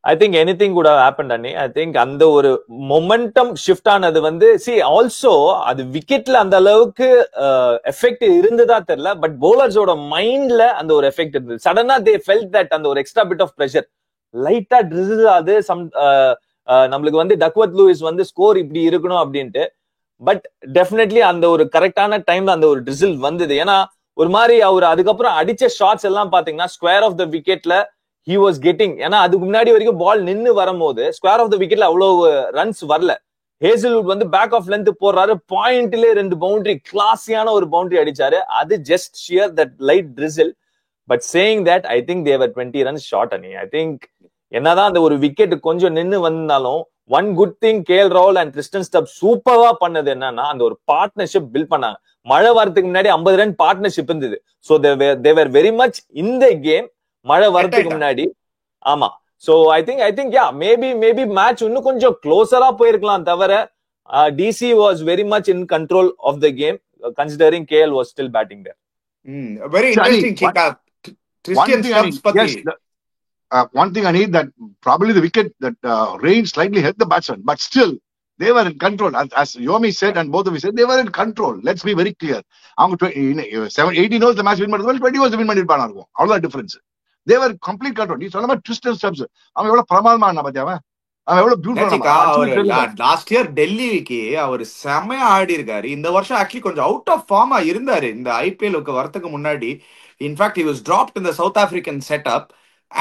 I think anything could have happened அண்ணி. I think அந்த ஒரு மொமெண்டம் ஷிஃப்ட் ஆனது வந்து ஆல்சோ அது விக்கெட்ல அந்த அளவுக்கு எஃபெக்ட் இருந்ததா தெரியல. பட் பவுலர்ஸோட மைண்ட்ல அந்த ஒரு எஃபெக்ட் இருந்தது. சடனா தே ஃபெல்ட் தட் அந்த ஒரு எக்ஸ்ட்ரா பிட் ஆஃப் பிரஷர் லைட்டா ட்ரிசில் ஆகுது. நம்மளுக்கு வந்து டக்வர்த் லூயிஸ் வந்து ஸ்கோர் இப்படி இருக்கணும் அப்படின்ட்டு. பட் டெஃபினெட்லி அந்த ஒரு கரெக்டான டைம்ல அந்த ஒரு ட்ரிசில் வந்தது. ஏன்னா ஒரு மாதிரி அவர் அதுக்கப்புறம் அடிச்ச ஷாட்ஸ் எல்லாம் பாத்தீங்கன்னா ஸ்கொயர் ஆஃப் த விக்கெட்ல he was getting. ஏன்னா அதுக்கு முன்னாடி வரைக்கும் பால் நின்னு வரும்போது ஸ்கொயர் ஆஃப் த விக்கெட்ல அவ்வளவு ரன்ஸ் வரல. ஹேசல்வுட் வந்து பேக் ஆஃப் லென்த் போடுறாரு. பாயிண்ட்ல 2 பவுண்டரி, கிளாஸியான ஒரு பவுண்டரி அடிச்சாரு. அது just shear that light drizzle. But saying that I think they were 20 runs short அனி. ஐ திங்க் என்னதான் அந்த ஒரு விக்கெட் கொஞ்சம் நின்னு வந்தாலும் ஒன் குட் திங் கேஎல் ராகுல் அண்ட் கிறிஸ்டன் ஸ்டப் சூப்பரா பண்ணது என்னன்னா அந்த ஒரு பார்ட்னர்ஷிப் பில்ட் பண்ணாங்க. மழை வரதுக்கு முன்னாடி 50 ரன் பார்ட்னர்ஷிப் இருந்தது. So they were very much in the game மழை வரதுக்கு முன்னாடி. ஆமா. So I think ya maybe match இன்னும் கொஞ்சம் க்ளோசரா போயிருக்கலாம். தவிர DC was very much in control of the game considering KL was still batting there. Very interesting Cheeka. Christian Stubbs பத்தி one thing I need that probably the wicket that rain slightly helped the batsman, but still they were in control. As Yomi said and both of you said, they were in control. Let's be very clear. அவங்க 18 overs the match win பண்ணது 20 overs win பண்ணிருப்பாங்க இருக்கும். அவ்வளவுதான் difference. They were complete control. நீ சொன்ன மாதிரி twist and steps அவன் எவ்வளவு பிரமாதமா ஆனா பாத்தியா அவன். அவன் எவ்வளவு பியூட்டிஃபுல்லா அவரு லாஸ்ட் இயர் டெல்லிக்கு அவர் செம்மையா ஆடி இருக்காரு. இந்த வருஷம் ஆக்சுவலி கொஞ்சம் அவுட் ஆஃப் ஃபார்மா இருந்தாரு இந்த ஐபிஎல்லுக்கு வரதுக்கு முன்னாடி. In fact he was dropped in the South African setup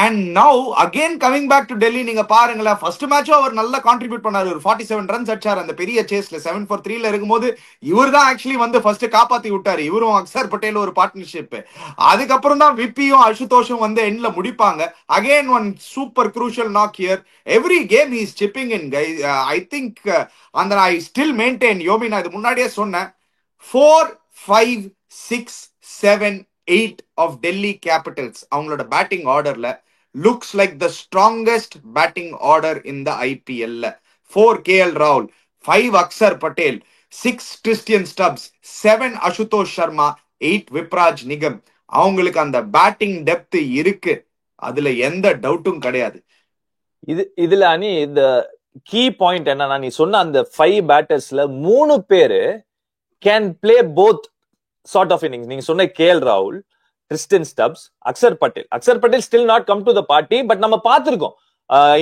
and now again coming back to Delhi. நீங்க பாருங்களேன், ஃபர்ஸ்ட் மேட்சும் அவர் நல்லா கான்ட்ரிபியூட் பண்ணாரு. ஒரு 47 ரன்ஸ் அடிச்சார் அந்த பெரிய சேஸ்ல 7-for-3ல இருக்கும்போது. இவர் தான் ஆக்சுவலி வந்து ஃபர்ஸ்ட் காப்பாத்தி விட்டாரு, இவரும் அக்சர் பட்டேல் ஒரு பார்ட்னர்ஷிப். அதுக்கப்புறம் தான் விப்பியும் அசுதோஷும் வந்து எண்ட்ல முடிப்பாங்க. Again one super crucial knock here. Every game he is chipping in guys. I think and I still maintain, யோமி நான் இது முன்னாடியே சொன்னேன், 4, 5, 6, 7, 8 of Delhi Capitals அவங்களோட பேட்டிங் ஆர்டர்ல looks like the strongest batting order in the IPL. 4 KL Rahul, 5 Akshar Patel, 6 Tristan Stubbs, 7 Ashutosh Sharma, 8 Vipraj Nigam. அவங்களுக்கு அந்த batting depth இருக்கு, அதுல எந்த டவுட்டும் கிடையாது. இதுல அனி இந்த கீ பாயிண்ட் என்னன்னா, நீ சொன்ன அந்த 5 பேட்டர்ஸ்ல 3 பேரு can play both sort of innings. நீங்க சொன்ன கேஎல் ராகுல், Tristan Stubbs, Axar Patel still not come to the party. But நம்ம பார்த்திருக்கோம்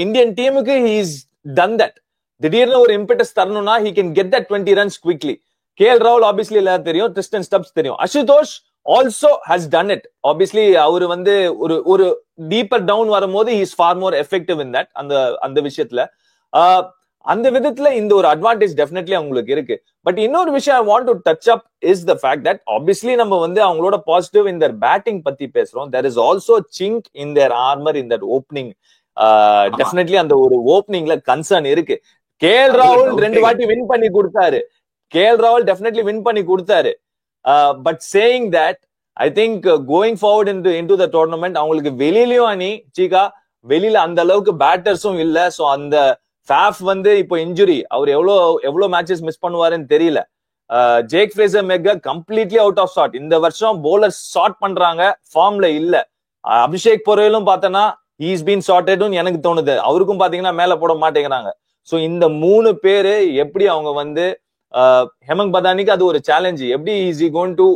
இந்தியன் டீமுக்கு he is done that. திடீர்னு ஒரு இம்பெட்டஸ் தரணும்னா he can get that 20 runs quickly. KL ராகுல் ஆப்வியஸ்லி எல்லாரும் தெரியும், கிறிஸ்டன் ஸ்டப்ஸ் தெரியும். Ashutosh also has done it. Obviously அவரு வந்து ஒரு டீப்பர் டவுன் வரும்போது he is far more effective in that. அந்த விஷயத்துல அந்த விதத்துல இந்த ஒரு அட்வான்டேஜ் டெஃபினெட்லி அவங்களுக்கு இருக்கு. பட் இன்னொரு விஷயம் I want to touch up is the fact that obviously நம்ம வந்து அவங்களோட பாசிட்டிவ் இந்த பேட்டிங் பத்தி பேசுறோம். There is also chink in their armour in that opening. Definitely அந்த ஒரு ஓப்பனிங்ல கன்சர்ன் இருக்கு. கேஎல் ராகுல் 2 வாட்டி வின் பண்ணி கொடுத்தாரு. But saying that I think going forward into the tournament அவங்களுக்கு வெளியிலயும் அணி சீகா வெளியில அந்த அளவுக்கு பேட்டர்ஸும் இல்ல. சோ அந்த ஃபேஃப் வந்து இப்போ இன்ஜுரி, அவர் எவ்வளவு மேட்சஸ் மிஸ் பண்ணுவாருன்னு தெரியல. Jake Fraser McGurk completely out of shot. இந்த வருஷம் போலர் ஷாட் பண்றாங்க, ஃபார்ம்ல இல்ல. அபிஷேக் பொறையிலும் பார்த்தனா ஹீஸ் பீன் ஷார்டட்னு எனக்கு தோணுது. அவருக்கும் பாத்தீங்கன்னா மேல போட மாட்டேங்கிறாங்க. சோ இந்த 3 பேரு எப்படி அவங்க வந்து ஹெமங் பதானிக்கு அது ஒரு சேலஞ்சு. எப்படி is he going to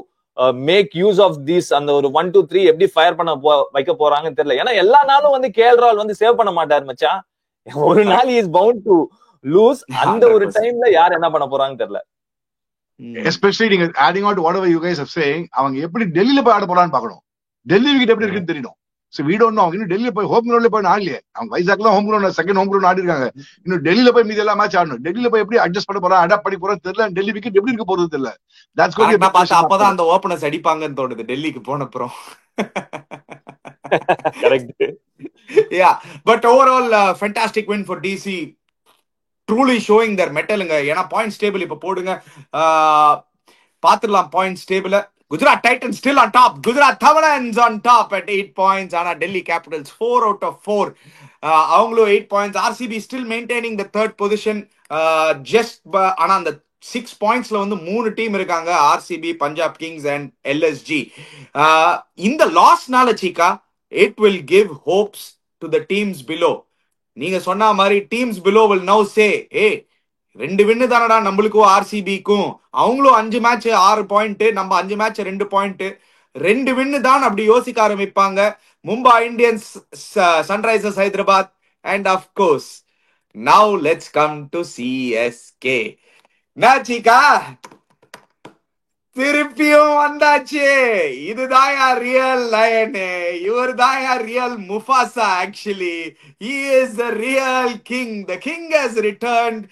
make use of these அந்த ஒரு 1, 2, 3 எப்படி ஃபயர் பண்ண வைக்க போறாங்கன்னு தெரியல. ஏன்னா எல்லா நாளும் வந்து கேஎல் ராகுல் வந்து சேவ் பண்ண மாட்டாரு மச்சான். ஒரு நாள் இஸ் பவுண்ட் டு லூஸ். அந்த ஒரு டைம்ல யார் என்ன பண்ண போறாங்கன்னு தெரியல. எஸ்பெஷலி நீங்க adding on to whatever you guys are saying, அவங்க எப்படி டெல்லியில போய் ஆட போறான்னு பார்க்கணும். டெல்லி விக்கெட் எப்படி இருக்குன்னு தெரியணும். So we don't know. அவங்க இன்னும் டெல்லியில போய் ஹோம் கிரவுண்ட்ல போய் ஆடலையே. அவங்க வைசாக்ல home ground second home ground ஆடி இருக்காங்க. இன்னும் டெல்லியில போய் மீதி எல்லாம் மேட்ச் ஆடணும். டெல்லியில போய் எப்படி அட்ஜஸ்ட் பண்ண போறா, அடாப்ட் பண்ணி போறது தெரியல. டெல்லி விக்கெட் எப்படி இருக்க போறது தெரியல. That's got be boss. அப்பதான் அந்த ஓபனர்ஸ் அடிப்பாங்கன்னு தோணுது டெல்லிக்கு போன அப்புறம். Correct. Yeah, but overall fantastic win for DC. Truly showing their mettle. ஏன்னா பாயிண்ட்ஸ் டேபிள் இப்ப போடுங்க, பாத்துடலாம் points table. Gujarat Titans still on top. Gujarat Thavalans on top at 8 points. Ana Delhi Capitals 4 out of 4. Avangalo 8 points. RCB still maintaining the third position. Just ana and 6 points la vandu 3 team irukanga, RCB, Punjab Kings and LSG. In the loss nala chika, it will give hopes to the teams below. நீங்க சொன்ன மாதிரி teams below will now say, hey, 2 வின்னு தானடா நம்மளுக்கும் ஆர்சிபிக்கும். அவங்களும் 5 match 6 point, நம்ம 5 match 2 point, 2 வின்னு தான் அப்படி யோசிக்க ஆரம்பிப்பாங்க. Mumbai Indians, Sunrisers Hyderabad and half course now let's come to CSK. நாச்சிகா திருப்பியும் வந்தாச்சு. இதுதான் ரியல் லயன், இவர் தான் real Mufasa. Actually he is the real king. The king has returned.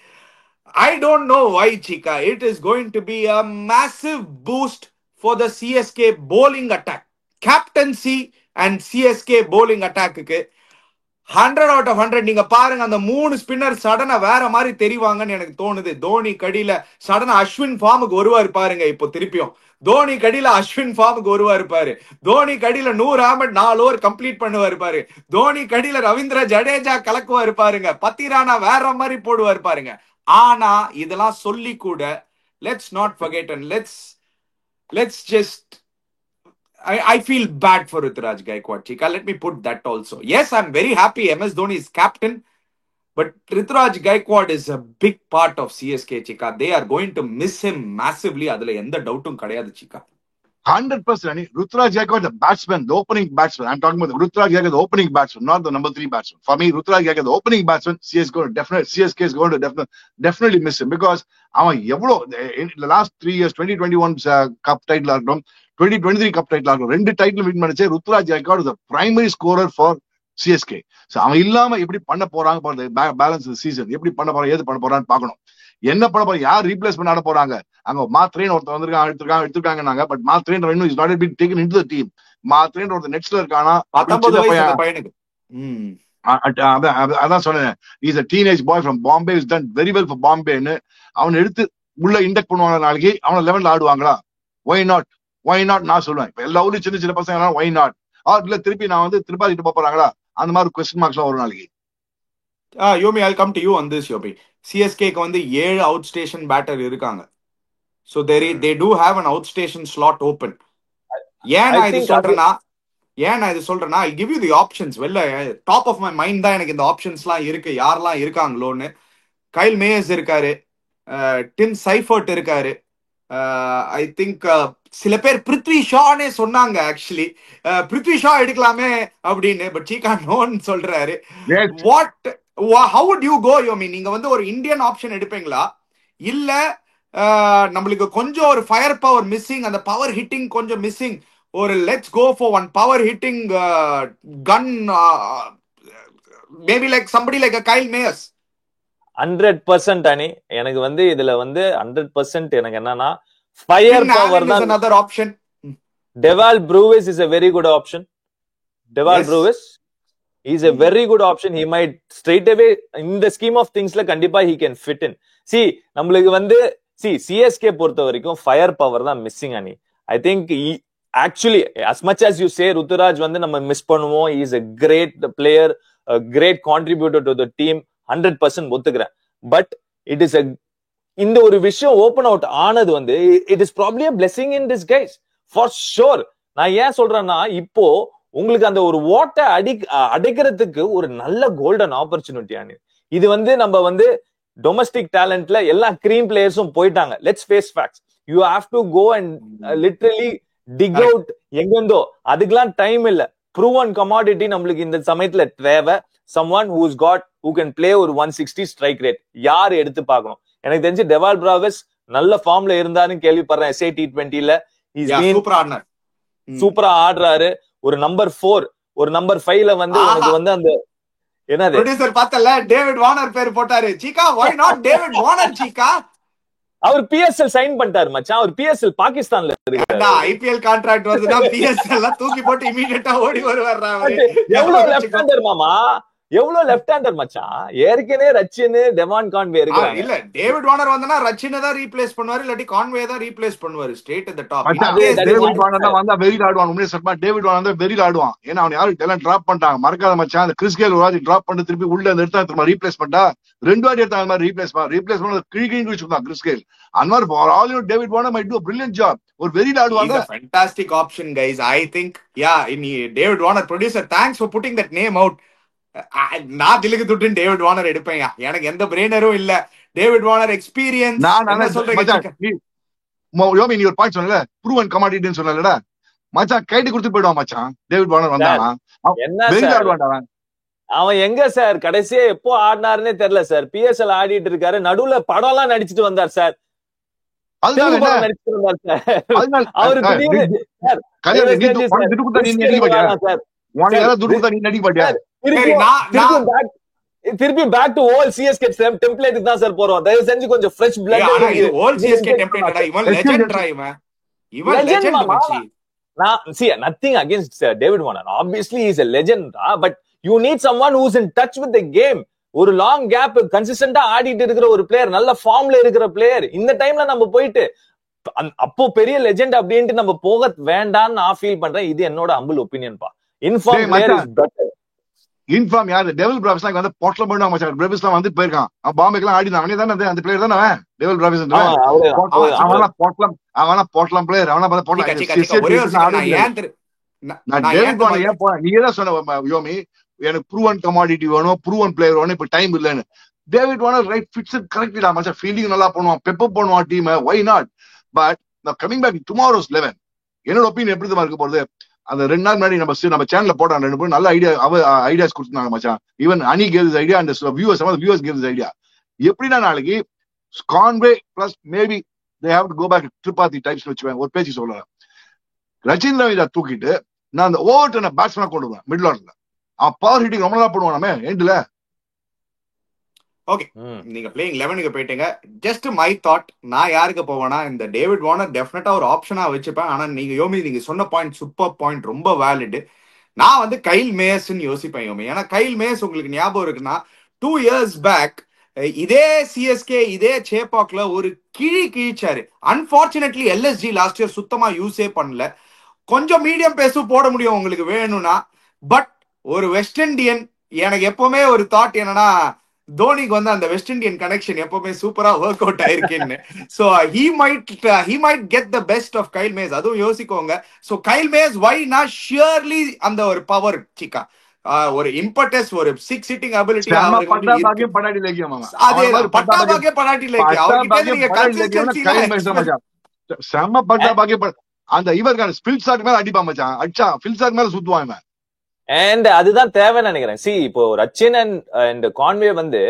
I don't know why, Chika. It is going to be a massive boost for the CSK bowling attack. Captaincy and CSK bowling attack க்கு 100 out of 100. நீங்க பாருங்க, அந்த 3 spinner சடனா வேற மாதிரி தெரிவாங்கன்னு எனக்கு தோணுது. தோனி கடியில சடனா அஸ்வின் ஃபார்முக்கு வருவாரு பாருங்க. இப்போ திருப்பியும் தோனி கடியில அஸ்வின் ஃபார்முக்கு வருவாரு பாரு. தோனி கடியில 100 அஹமட் 4 ஓவர் கம்ப்ளீட் பண்ணுவாரு பாரு. தோனி கடியில ரவீந்திர ஜடேஜா கலக்குவாரு பாருங்க. பத்திரானா வேற மாதிரி போடுவாரு பாருங்க. ஆனா இதெல்லாம் சொல்லி கூட let's not forget and let's just I feel bad for Ruturaj Gaikwad, Chika. Let me put that also. Yes, I'm very happy MS Dhoni is captain, but Ruturaj Gaikwad is a big part of CSK, Chika. They are going to miss him massively. Adula endha doubtum kadiyadu, Chika. 100%. Ruturaj Gaikwad, the batsman, the opening batsman. I'm talking about the Ruturaj Gaikwad, the opening batsman, not the number 3 batsman. For me, Ruturaj Gaikwad, the opening batsman, CSK is going to definitely miss him because in the last 3 years, 2021 cup title, 2023 cup title, 2 title win பண்ணிச்சே Ruturaj Gaikwad is the primary scorer for CSK. So அவன் இல்லாம எப்படி பண்ண போறாங்க balance season, எப்படி பண்ண போறாங்க, ஏது பண்ண போறான்னு பார்க்கணும். என்ன பண்ண போறாங்க, யார் ரீப்ளேஸ்மெண்ட் ஆட போறாங்க? அங்க மாத்ரேன் ஒருத்தர் வந்திருக்காங்க எடுத்துருக்காங்க. பட் மாத்ரேன் இன்னும் is not been taken into the team. மாத்ரேன் ஒருத்தர் நெட்ஸ்ல இருக்கானா, 19 வயசு பையனுக்கு. அதான் சொன்னேன், is a teenage boy from Bombay, has done very well for Bombay ன்னு அவன் எடுத்து உள்ள இண்டக்ட் பண்ணுவாங்க. நாளைக்கு அவன 11ல ஆடுவாங்களா? why not நான் சொல்லுவேன். இப்ப எல்லா ஊர்லயும் சின்ன சின்ன பசங்க why not இல்ல திருப்பி நான் வந்து திருப்பாதிட்டு போறாங்களா, அந்த மாதிரி கொஸ்டின் மார்க்ஸ் எல்லாம் ஒரு நாளைக்கு. யோமி, I'll come to you on this, யோமி. சிஎஸ்கேக்கு வந்து 7 அவுட் ஸ்டேஷன் பேட்டர் இருக்காங்க. So they do have an outstation slot open. ஏன் நான் இது சொல்றேன்னா I'll give you the options. வெல்ல டாப் ஆஃப் மை மைண்ட் தான் எனக்கு இந்த ஆப்ஷன்ஸ்லாம் இருக்கு, யாரெல்லாம் இருக்காங்களோன்னு. கைல் மேயர்ஸ் இருக்காரு, டிம் சைஃபர்ட் இருக்காரு, ஐ திங்க் சில பேர் பிருத்வி ஷானே சொன்னாங்க ஆக்சுவலி பிருத்வி ஷா எடுக்கலாமே அப்படின்னு. பட் சீகா நோன்னு சொல்றாரு. how would you go, யோமி? நீங்க வந்து ஒரு இந்தியன் ஆப்ஷன் எடுப்பீங்களா, இல்ல நம்மளுக்கு கொஞ்சம் ஒரு ஃபயர் பவர் மிஸ்ஸிங், அந்த பவர் ஹிட்டிங் கொஞ்சம் மிஸ்ஸிங், ஒரு let's go for one power hitting gun, maybe like somebody like a Kyle Mayers? 100% அனி. எனக்கு வந்து இதுல வந்து 100% எனக்கு என்னன்னா ஃபயர் பவர் தான். another option. Deval Brewis is a very good option. Deval Brewis is a very good option. He might straight away in the scheme of things like kandipa he can fit in. See, நம்மளுக்கு வந்து CSK பொறுத்த வரைக்கும் fire power தான் missing அனி. I think actually as much as you say Ruturaj வந்து நம்ம miss பண்ணுவோம், he is a great player, a great contributor to the team, 100% ஒத்துக்கிறேன். பட் it is a இந்த ஒரு விஷயம் ஓபன் அவுட் ஆனது வந்து it is probably a blessing in disguise for sure. நான் ஏன் சொல்றேன்னா, இப்போ உங்களுக்கு அந்த ஒரு ஓட்டை அடைக்கிறதுக்கு ஒரு நல்ல கோல்டன் ஆப்பர்ச்சுனிட்டி ஆனு. இது வந்து நம்ம வந்து டொமஸ்டிக் டேலண்ட்ல எல்லா கிரீம் பிளேயர்ஸும் போயிட்டாங்க. Let's face facts. You have to go and literally dig out எங்கெந்தோ. அதுக்கெல்லாம் டைம் இல்ல. ப்ரூவன் கமாடிட்டி நம்மளுக்கு இந்த சமயத்துல தேவை. someone who can play ஒரு 160 ஸ்ட்ரைக் ரேட். யார் எடுத்து பார்க்கணும்? எனக்கு தெரிஞ்சு டெவால் பிராவிஸ் நல்ல ஃபார்ம்ல இருந்தாருன்னு கேள்விப்படுறேன். SA T20ல சூப்பரா ஆடுறாரு. ஒரு நம்பர் 4 ஒரு நம்பர் 5ல வந்து எனக்கு வந்து அந்த என்னது ப்ரொடியூசர் பார்த்தல டேவிட் வார்னர் பேர் போட்டாரு. Cheeka why not David Warner? Cheeka அவர் PSL சைன் பண்ணிட்டாரு மச்சான். அவர் PSL பாகிஸ்தான்ல இருக்காரு. IPL கான்ட்ராக்ட் வருதுன்னா PSL எல்லாம் தூக்கி போட்டு இமிடியேட்டா ஓடி வருவாரா அவரு. எவ்வளவு லெஃப்ட் ஹேண்டர் மாமா, எவ்வளவு லெஃப்ட் ஹேண்டர் மச்சான். ஏற்கனவே ரச்சின் டெவான் கான்வே இருக்காங்க. இல்ல டேவிட் வார்னர் வந்தனா ரச்சினை தான் ரீப்ளேஸ் பண்ணுவாரு, இல்லாட்டி கான்வே தான் ரீப்ளேஸ் பண்ணுவாரு. Straight at the top. David Warner தான் வந்தா வெரி ஆடுவான். உண்மையிலே சொல்றேன், டேவிட் வார்னர் தான் வெரி ஆடுவான். ஏன்னா அவன் யாரும் டேலண்ட் டிராப் பண்ணிட்டாங்க. மறக்காத மச்சான், அந்த கிறிஸ் கேல் ஒரு டிராப் பண்ணி திருப்பி உள்ள அந்த எடுத்தா திரும்ப ரீப்ளேஸ் பண்ணா 2 வாட்டி எடுத்தா அந்த மாதிரி ரீப்ளேஸ் பண்ண கிழிக்கின்னு வச்சுருந்தான் கிறிஸ் கேல். அந்த மாதிரி for all you David Warner might to a brilliant job. ஒரு வெரி ஆடுவாங்க. Fantastic option guys. I think David Warner. Producer, thanks for putting that name out. நான் திலுக்கு துட்டு டேவிட் வார்னர் எடுப்பேன். எனக்கு எந்த பிரெயினரும் இல்ல. David Warner experience. நான் சொல்றேன் யோமி, நீ ஒரு பாயிண்ட் சொன்னல, ப்ரூவன் கமாடிட்டின்னு சொன்னலடா மச்சான், கைட்டு கொடுத்து போயிடுவான் மச்சான். டேவிட் வார்னர் வந்தானா அவன் எங்க சார் கடைசியா எப்போ ஆடினாருன்னே தெரியல சார். PSL ஆடிட்டு இருக்காரு. நடுவுல படம் எல்லாம் நடிச்சிட்டு வந்தார் சார். நடிச்சிட்டு வந்தார் சார். அவரு திருப்பி back to old CSK template தான் சார் போறோம். தயவு செஞ்சு கொஞ்சம் fresh blood. Old CSK template. இவன் லெஜெண்ட் டிரைவ். இவன் லெஜெண்ட் மச்சி. நான் see nothing against David Warner. Obviously he is a legend, but you need someone who is in touch with the game. ஒரு லாங் கேப் கன்சிஸ்டன்டா ஆடிட்டு இருக்கிற ஒரு player, நல்ல ஃபார்ம்ல இருக்கிற பிளேயர். இந்த டைம்ல நம்ம போயிட்டு அப்போ பெரிய லெஜெண்ட் அப்படின்ட்டு நம்ம போக வேண்டாம்னு நான் ஃபீல் பண்றேன். இது என்னோட ஹம்பிள் ஒபினியன் பா. Inform player is better. Inform யாரு? டெவில் பிராவிஸ்லாம் வந்து போர்ட்ல போயிடுவாங்க மச்சான். பிராவிஸ்லாம் வந்து போயிருக்கான். பாம்பேக்குலாம் ஆடினான். அவனே தானே அந்த பிளேயர் தானே அவன். டெவில் பிராவிஸ் அவனா போர்ட்லாம் பிளேயர். அவனா நான் டேவிட் வார்னர் ஏன் போறேன்? நீங்க தான் சொன்ன யோமி, எனக்கு ப்ரூவன் கமாடிட்டி வேணும், ப்ரூவன் பிளேயர் வேணும், இப்ப டைம் இல்லன்னு. David Warner right fits it கரெக்ட்லா மச்சான். ஃபீல்டிங் நல்லா பண்ணுவான், pep up team. Why not? But coming back tomorrow's 11, என்னோட ஒப்பீனியன் எப்படி தான் இருக்க போறது, அந்த 2 நாள் முன்னாடி நம்ம சேனல்ல போட்டாங்க 2 பேரும் நல்ல ஐடியாஸ் கொடுத்துருந்தாங்க மச்சான். Even Ani gave this idea and viewers gave this idea. எப்படின்னா நாளைக்கு Conway plus maybe they have to go back Tripathi types வச்சுவேன் ஒரு பேச்சு சொல்றேன். ரச்சின் ரவி தூக்கிட்டு நான் அந்த ஓவர் டர்ன பேட்ஸ்மேனா கொண்டு வருவேன் மிடில் ஆர்டர்ல. அவன் பவர் ஹிட்டிங் ரொம்ப நாளா பண்ணுவானே எண்ட்ல. ஓகே, நீங்க பிளேயிங் 11க்கு போயிட்டீங்க. ஜஸ்ட் மை தாட், நான் யாருக்கு போவேன்னா இந்த டேவிட் வார்னர் டெஃபினட்டா ஒரு ஆப்ஷனா வச்சுப்பேன். ஆனா நீங்க யோமி நீங்க சொன்ன பாயிண்ட் சூப்பர் பாயிண்ட், ரொம்ப வேலிட். நான் வந்து கைல் மேயர்ஸ்ன்னு யோசிப்பேன் யோமி. ஏன்னா கைல் மேயர்ஸ் உங்களுக்கு ஞாபகம் இருக்குன்னா 2 years பேக் இதே சிஎஸ்கே இதே சேப்பாக்ல ஒரு கிழிச்சாரு. அன்பார்ச்சுனேட்லி எல்எஸ்ஜி லாஸ்ட் இயர் சுத்தமா யூஸே பண்ணல. கொஞ்சம் மீடியம் பேஸும் போட முடியும் உங்களுக்கு வேணும்னா. பட் ஒரு வெஸ்ட் இண்டியன், எனக்கு எப்பவுமே ஒரு தாட் என்னன்னா தோனிக்கு வந்து அந்த வெஸ்ட் இண்டியன் கனெக்ஷன் எப்பவுமே சூப்பரா ஒர்க் அவுட் ஆயிருக்குன்னு. So he might get the best of Kyle Mayers. அதுவும் யோசிக்கோங்க. சோ கைல் மேயர்ஸ் வைனா ஷியர்லி அந்த ஒரு பவர் சிக்கா, ஒரு இம்பட்டஸ், ஒரு 6 ஹிட்டிங் அபிலிட்டி அவருக்கு வந்து இருக்கு. அதே பட்டாபாகே படாட்டி லேக்கி அவர்கிட்ட நீங்க கன்சிஸ்டன்சி செம பட்டாபாகே. அந்த இவர்கான ஸ்பில் ஷாட் மேல அடிப்பா மச்சான், அடிச்சா ஃபில் ஷாட் மேல சுத்துவாங்க. அண்ட் அதுதான் தேவைன்னு நினைக்கிறேன். சி இப்போ ரச்சின் அண்ட் கான்வே வந்து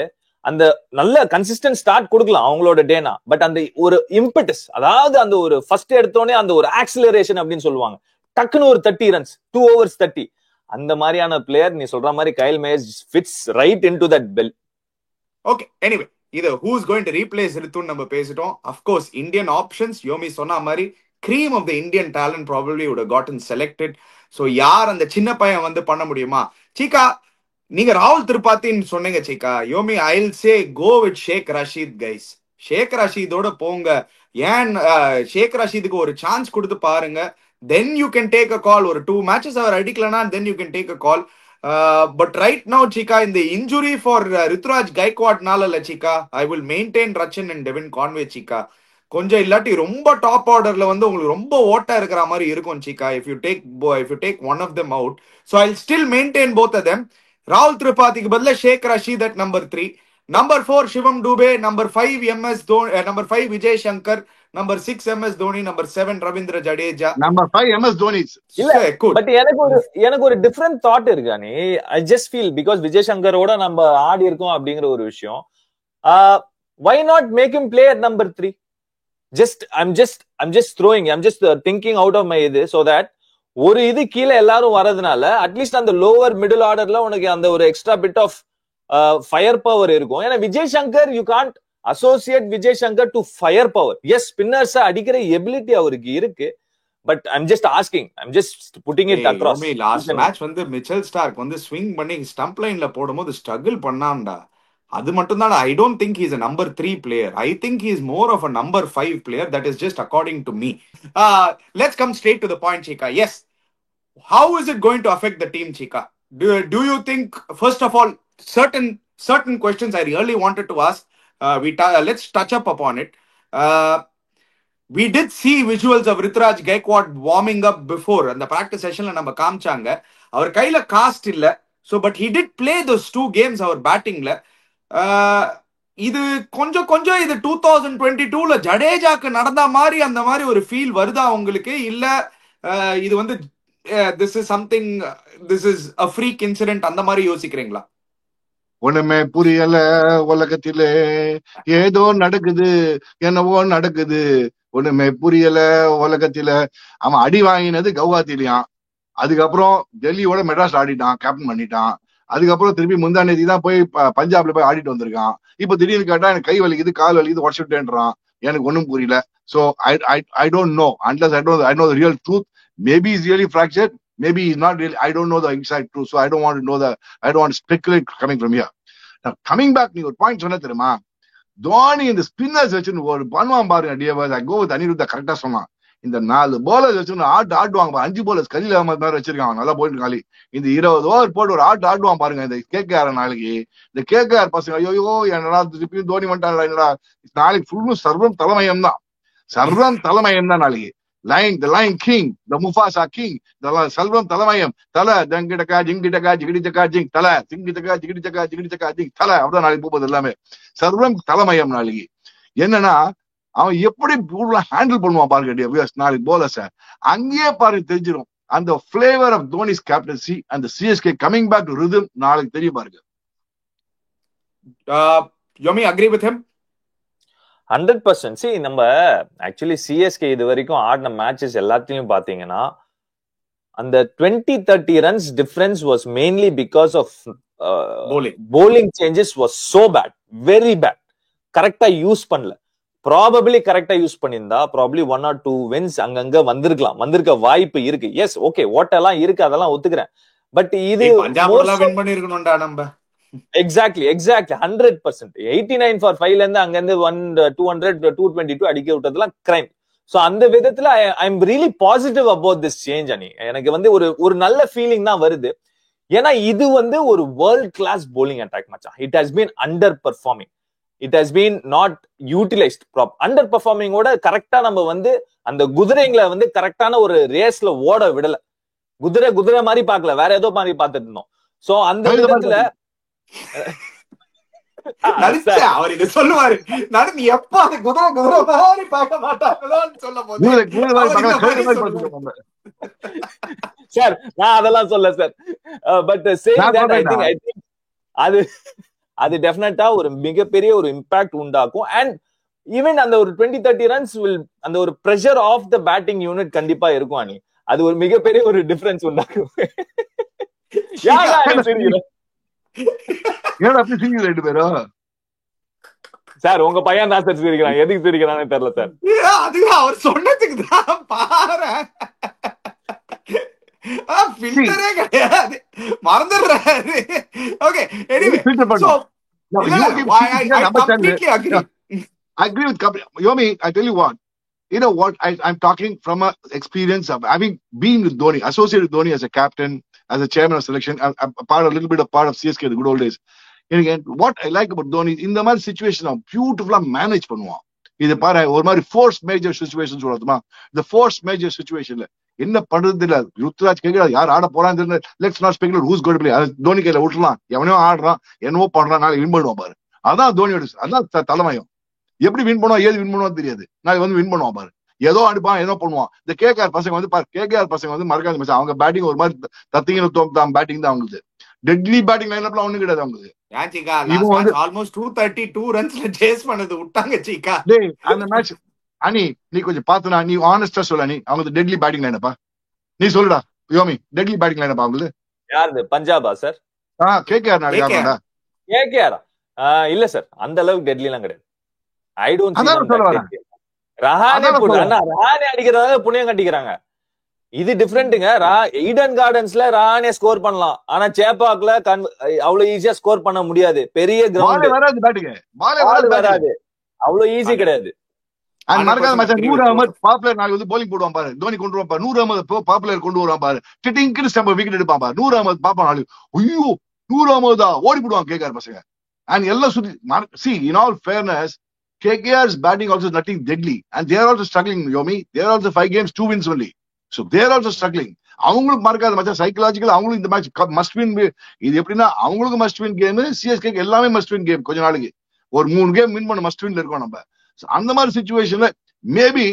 அந்த நல்ல கன்சிஸ்டன்ட் ஸ்டார்ட் கொடுக்கலாம் அவங்களோட டேனா. பட் அந்த ஒரு இம்பட்டஸ், அதாவது அந்த ஒரு ஃபர்ஸ்ட் எடுத்தோடனே அந்த ஒரு ஆக்சிலரேஷன் அப்படின்னு சொல்லுவாங்க, டக்குன்னு ஒரு 30 runs 2 overs 30, அந்த மாதிரியான பிளேயர் நீ சொல்ற மாதிரி Kyle Mayers fits right into that bell. Okay, anyway இது ஹூஸ் கோயிங் டு ரீப்ளேஸ் ரித்துன்னு நம்ம பேசிட்டோம். அஃப்கோர்ஸ் இந்தியன் ஆப்ஷன்ஸ் யோமி சொன்ன மாதிரி cream of the Indian talent probably would have gotten selected. So யார் அந்த சின்ன பையன் வந்து பண்ண முடியுமா? சீக்கா, நீங்க ராகுல் திரிபாத்தின்னு சொன்னீங்க Cheeka. Yomi I'll say go with Shaik Rasheed guys. Shaik ரஷீதோட போங்க. ஏன் ஷேக் ரஷீதுக்கு ஒரு சான்ஸ் கொடுத்து பாருங்க. then you can take a call. ஒரு 2 matches our அடிக்கலனா then you can take a call. But right now Chika, in the injury for Ruturaj Gaikwad நால Chika, I will maintain Rachin and Devin Conway Chika. கொஞ்சம் இல்லாட்டி ரொம்ப top ஆர்டர்ல வந்து உங்களுக்கு ரொம்ப ஓட்டா இருக்கிற மாதிரி இருக்கும் சீக்கா. if you take one of them out, so I'll still maintain both of them. ராகுல் திரிபாதிக்கு பதிலா Shaik Rasheed at number 3, number 4 Shivam Dube, number 5 MS Dhoni, number 5 Vijay Shankar, number 6 MS Dhoni, number 7 Ravindra Jadeja, number 5 MS Dhoni. But எனக்கு ஒரு டிஃபரண்ட் தாட் இருக்கானே. I just feel because Vijay சங்கரோட நம்ம ஆடி இருக்கோம் அப்படிங்கிற ஒரு விஷயம், why not make him play at number 3? I'm just thinking out of my இது, so that ஒரு இது கீழே எல்லாரும் வரதுனால அட்லீஸ்ட் அந்த லோவர் மிடில் ஆர்டர்ல உனக்கு அந்த ஒரு extra bit of fire power இருக்கும். ஏன்னா Vijay Shankar you can't associate Vijay Shankar to fire power. Yes spinners அடிக்கிற எபிலிட்டி அவருக்கு இருக்கு. But I'm just asking, I'm just putting it across. Last match வந்து மிச்சல் ஸ்டார்க் வந்து ஸ்விங் பண்ணி ஸ்டம்ப் லைன்ல போடும்போது ஸ்ட்ரகிள் பண்ணான்டா. அது மட்டும் தான். I don't think he's a number 3 player. I think he's more of a number 5 player. That is just according to me. Let's come straight to the point, Chika. Yes. How is it going to affect the team, Chika? Do you think, first of all, certain questions I really wanted to ask. Let's touch up upon it. We did see visuals of Ruturaj Gaikwad warming up before. And the practice session la நம்ம காமிச்சாங்க. அவர் கையில cost இல்ல. So but he did play those 2 games அவர் பேட்டிங்ல. இது கொஞ்சம் இது 2022ல ஜடேஜாக்கு நடந்த மாதிரி அந்த மாதிரி ஒரு ஃபீல் வருதா உங்களுக்கு? இல்ல இது வந்து this is a freak incident அந்த மாதிரி யோசிக்கிறீங்களா? ஒண்ணுமே புரியல உலகத்திலே, ஏதோ நடக்குது, என்னவோ நடக்குது, ஒண்ணுமே புரியல உலகத்தில. அவன் அடி வாங்கினது கவுஹாத்திலையாம். அதுக்கப்புறம் டெல்லியோட மெட்ராஸ் ஆடிட்டான், கேப்டன் பண்ணிட்டான். அதுக்கப்புறம் திருப்பி முந்தா நேதி தான் போய் பஞ்சாப்ல போய் ஆடிட்டு வந்திருக்கான். இப்ப திடீர்னு கேட்டா எனக்கு கை வலிக்குது, கால் வலிக்குது, உடச்சுட்டேன்றான். எனக்கு ஒன்னும் புரியல. So I don't know unless I know the real truth. Maybe he's really fractured, maybe he's not really. I don't know the exact truth, so I don't want to speculate coming from here. Now coming back, நீ ஒரு point சொன்ன தெரியுமா, தோனி இந்த spinners வச்சு ஒரு பண்ணுவான் பாருங்க. டியவர்ஸ் I go with Aniruddha கரெக்டா சொன்னான். இந்த 4 bowlers வச்சு ஆடுவாங்க. 5 bowlers கலில் அகமது மாதிரி வச்சிருக்காங்க, நல்லா போயிட்டு காலி. இந்த 20 over போட்டு ஒரு ஆடுவான் பாருங்க. இந்த கேகேஆர் நாளைக்கு இந்த கேகேஆர் பசங்க ஐயோ என்னடா திருப்பியும் தோனி வந்துட்டாங்க, என்னடா நாளைக்கு ஃபுல்லும் சர்வம் தலைமயம் தான் நாளைக்கு. The Lion King, the Mufasa King, the சர்வம் தலைமயம். தலை ஜங்கிடக்கா ஜிங்கிடக்கா ஜிகிடிச்சக்கா ஜிங் தலை ஜிங்கிடக்கா ஜிகிடிச்சக்கா ஜிகிடிச்சக்கா ஜிங் தலை. அப்படிதான் நாளைக்கு போகுது எல்லாமே. சர்வம் தலைமயம் நாளைக்கு. என்னன்னா அவன் எப்படி ஹேண்டில் பண்ணுவான் பாருங்க நாளைக்கு போலர்ஸ். அங்கேயே பாருங்க தெரிஞ்சிடும் அந்த ஃபிளேவர் ஆஃப் தோனிஸ் கேப்டன்சி அந்த CSK coming back to rhythm நாளைக்கு தெரியும் பாருங்க. Yomi, agree with him? 100%. See, நம்ம ஆக்சுவலி சிஎஸ்கே இது வரைக்கும் ஆடின மேட்சஸ் எல்லாத்தையும் பாத்தீங்கன்னா அந்த 20-30 runs difference was mainly because of bowling changes was so bad, very bad. கரெக்டா யூஸ் பண்ணல. ப்ராபபிலி கரெக்டா யூஸ் பண்ணியிருந்தா ப்ராபபிலி 1 or 2 wins அங்கங்க வந்திருக்க வாய்ப்பு இருக்கு. எஸ், ஓகே, ஓட்டெல்லாம் இருக்கு, அதெல்லாம் ஒத்துக்கிறேன். பட் இது எக்ஸாக்ட்லி 100%. 89 for 5ல இருந்து அங்க இருந்து 200 222 அடிக்க விட்டதெல்லாம் கிரைம். சோ அந்த விதத்துல I am really positive about this change அணி. எனக்கு வந்து ஒரு நல்ல ஃபீலிங் தான் வருது. ஏன்னா இது வந்து ஒரு வேர்ல்ட் கிளாஸ் bowling அட்டாக் மச்சான். It has been under performing. It has been not utilised. Under பெர்ஃபார்மிங்கோட கரெக்டா நம்ம வந்து அந்த குதிரைங்களை வந்து கரெக்டான ஒரு ரேஸ்ல ஓட விடல. குதிரை மாதிரி பார்க்கல, வேற ஏதோ மாதிரி பார்த்துட்டு இருந்தோம். சோ அந்த விதத்துல அவர் இதை சொல்லுவாரு, நீ எப்ப அது குதிரை மாதிரி பார்க்க மாட்டாங்களோன்னு சொல்லும் போது சார் நான் அதெல்லாம் சொல்ல சார். பட் அது டெஃபினட்டா ஒரு மிகப்பெரிய ஒரு இம்பாக்ட் உண்டாக்கும். அண்ட் ஈவன் அந்த ஒரு 20-30 runs அந்த ஒரு pressure of the batting unit கண்டிப்பா இருக்கும் அணி. அது ஒரு மிகப்பெரிய ஒரு டிஃபரன்ஸ் உண்டாக்கும். சார் உங்க பையன் தான் சார் சிரிக்கிறான். எதுக்கு சிரிக்கிறான்னு தெரியல சார். அது அவர் சொன்னதுக்கு தான் பாரு, ஃபில்டரே கிடையாது, மறந்துடுறாரு. Okay, anyway so I completely agree. I agree with Yomi. I tell you what, you know what, I'm talking from a experience of having been with Dhoni, associated with Dhoni as a captain, as a chairman of selection, a little bit of part of CSK the good old days. And again, what I like about Dhoni, in the மாதிரி situation beautifully manage பண்ணுவான். இது பாரு ஒரு மாதிரி force major situation சொல்றதுமா. இந்த force major சிச்சுவேஷன்ல என்ன பண்றது இல்ல. ருத்ராஜ் கேட்கிறார் யார் ஆட போறான்னு தெரியல. Let's not speculate whose going to play. Dhoni கையில விட்டுலாம், எவனையோ ஆடுறான், என்னவோ பண்றான், நாளைக்கு வின் பண்ணுவான் பாரு. அதான் தோனியோட, அதான் தலைமையும். எப்படி வின் பண்ணுவான், ஏது வின் பண்ணுவான்னு தெரியாது, நாளைக்கு வந்து வின் பண்ணுவான் பாரு. ஏதோ அடிப்பான், ஏதோ பண்ணுவான். இந்த கேகேஆர் பசங்க வந்து பாரு, கேகேஆர் பசங்க வந்து மறக்காத மச்சான், அவங்க பேட்டிங் ஒரு மாதிரி தத்திங்க தோம் பேட்டிங் தான் அவங்களுக்கு. டெட்லி பேட்டிங் லைனப்ல ஒண்ணு கிடையாது அவங்களுக்கு. ஆல்மோஸ்ட் 232 ரன்ஸ்ல சேஸ் பண்ணது விட்டாங்க சீக்கா. டேய் அந்த மேட்ச் அனி நீ கொஞ்சம் பாத்துனா, நீ ஆனஸ்டா சொல்ல, நீ அவங்க டெட்லி பேட்டிங் லைனப்பா நீ சொல்லுடா யோமி. டெட்லி பேட்டிங் லைனப்பா அவங்களுக்கு யாரு? பஞ்சாபா சார்? கேகேஆர் நாளைக்கு கேகேஆர் இல்ல சார், அந்த அளவுக்கு டெட்லி எல்லாம் கிடையாது. ஐ டோன்ட் ரஹானே அடிக்கிறதால புண்ணியம் கட்டிக்கிறாங்க. இது டிஃபரெண்ட்டுங்க. ஈடன் கார்டன்ஸ்ல ரஹானே ஸ்கோர் பண்ணலாம், ஆனா சேப்பாக்ல அவ்வளவு ஈஸியா ஸ்கோர் பண்ண முடியாது. பெரிய கிரவுண்ட் வராது, அவ்வளவு ஈஸி கிடையாது. மறக்காத மச்சான், நூர் அகமது பாப்புலர் நாளைக்கு வந்து போலிங் போடுவான் பாரு, தோனி கொண்டு வருவான் பாரு. நூர் அகமது பாப்புலர் கொண்டு வருவான் பாரு, டிட்டிங்கு ஸ்டம்ப விக்கெட் எடுப்பான் பாரு. நூர் அகமது பாப்பான் நாளைக்கு, ஐயோ நூர் அகமது தான் ஓடி போடுவான் கேகேஆர் பசங்க. அண்ட் எல்லாம் சுத்தி see in all fairness, KKR's batting also is nothing deadly, and they are also struggling. Yomi, they are also 5 games 2 wins only, so they are also struggling. அவங்களுக்கு மறக்காத மச்சான், சைக்கலாஜிக்கல் அவங்களுக்கு இந்த மேட்ச் மஸ்ட் வின். இது எப்படின்னா அவங்களுக்கு must win game, CSK எல்லாமே must win game. கொஞ்ச நாளைக்கு ஒரு 3 கேம் வின் பண்ண மஸ்ட் வின்ல இருக்கோம் நம்ம. அந்த மாதிரி சிச்சுவேஷன்ல maybe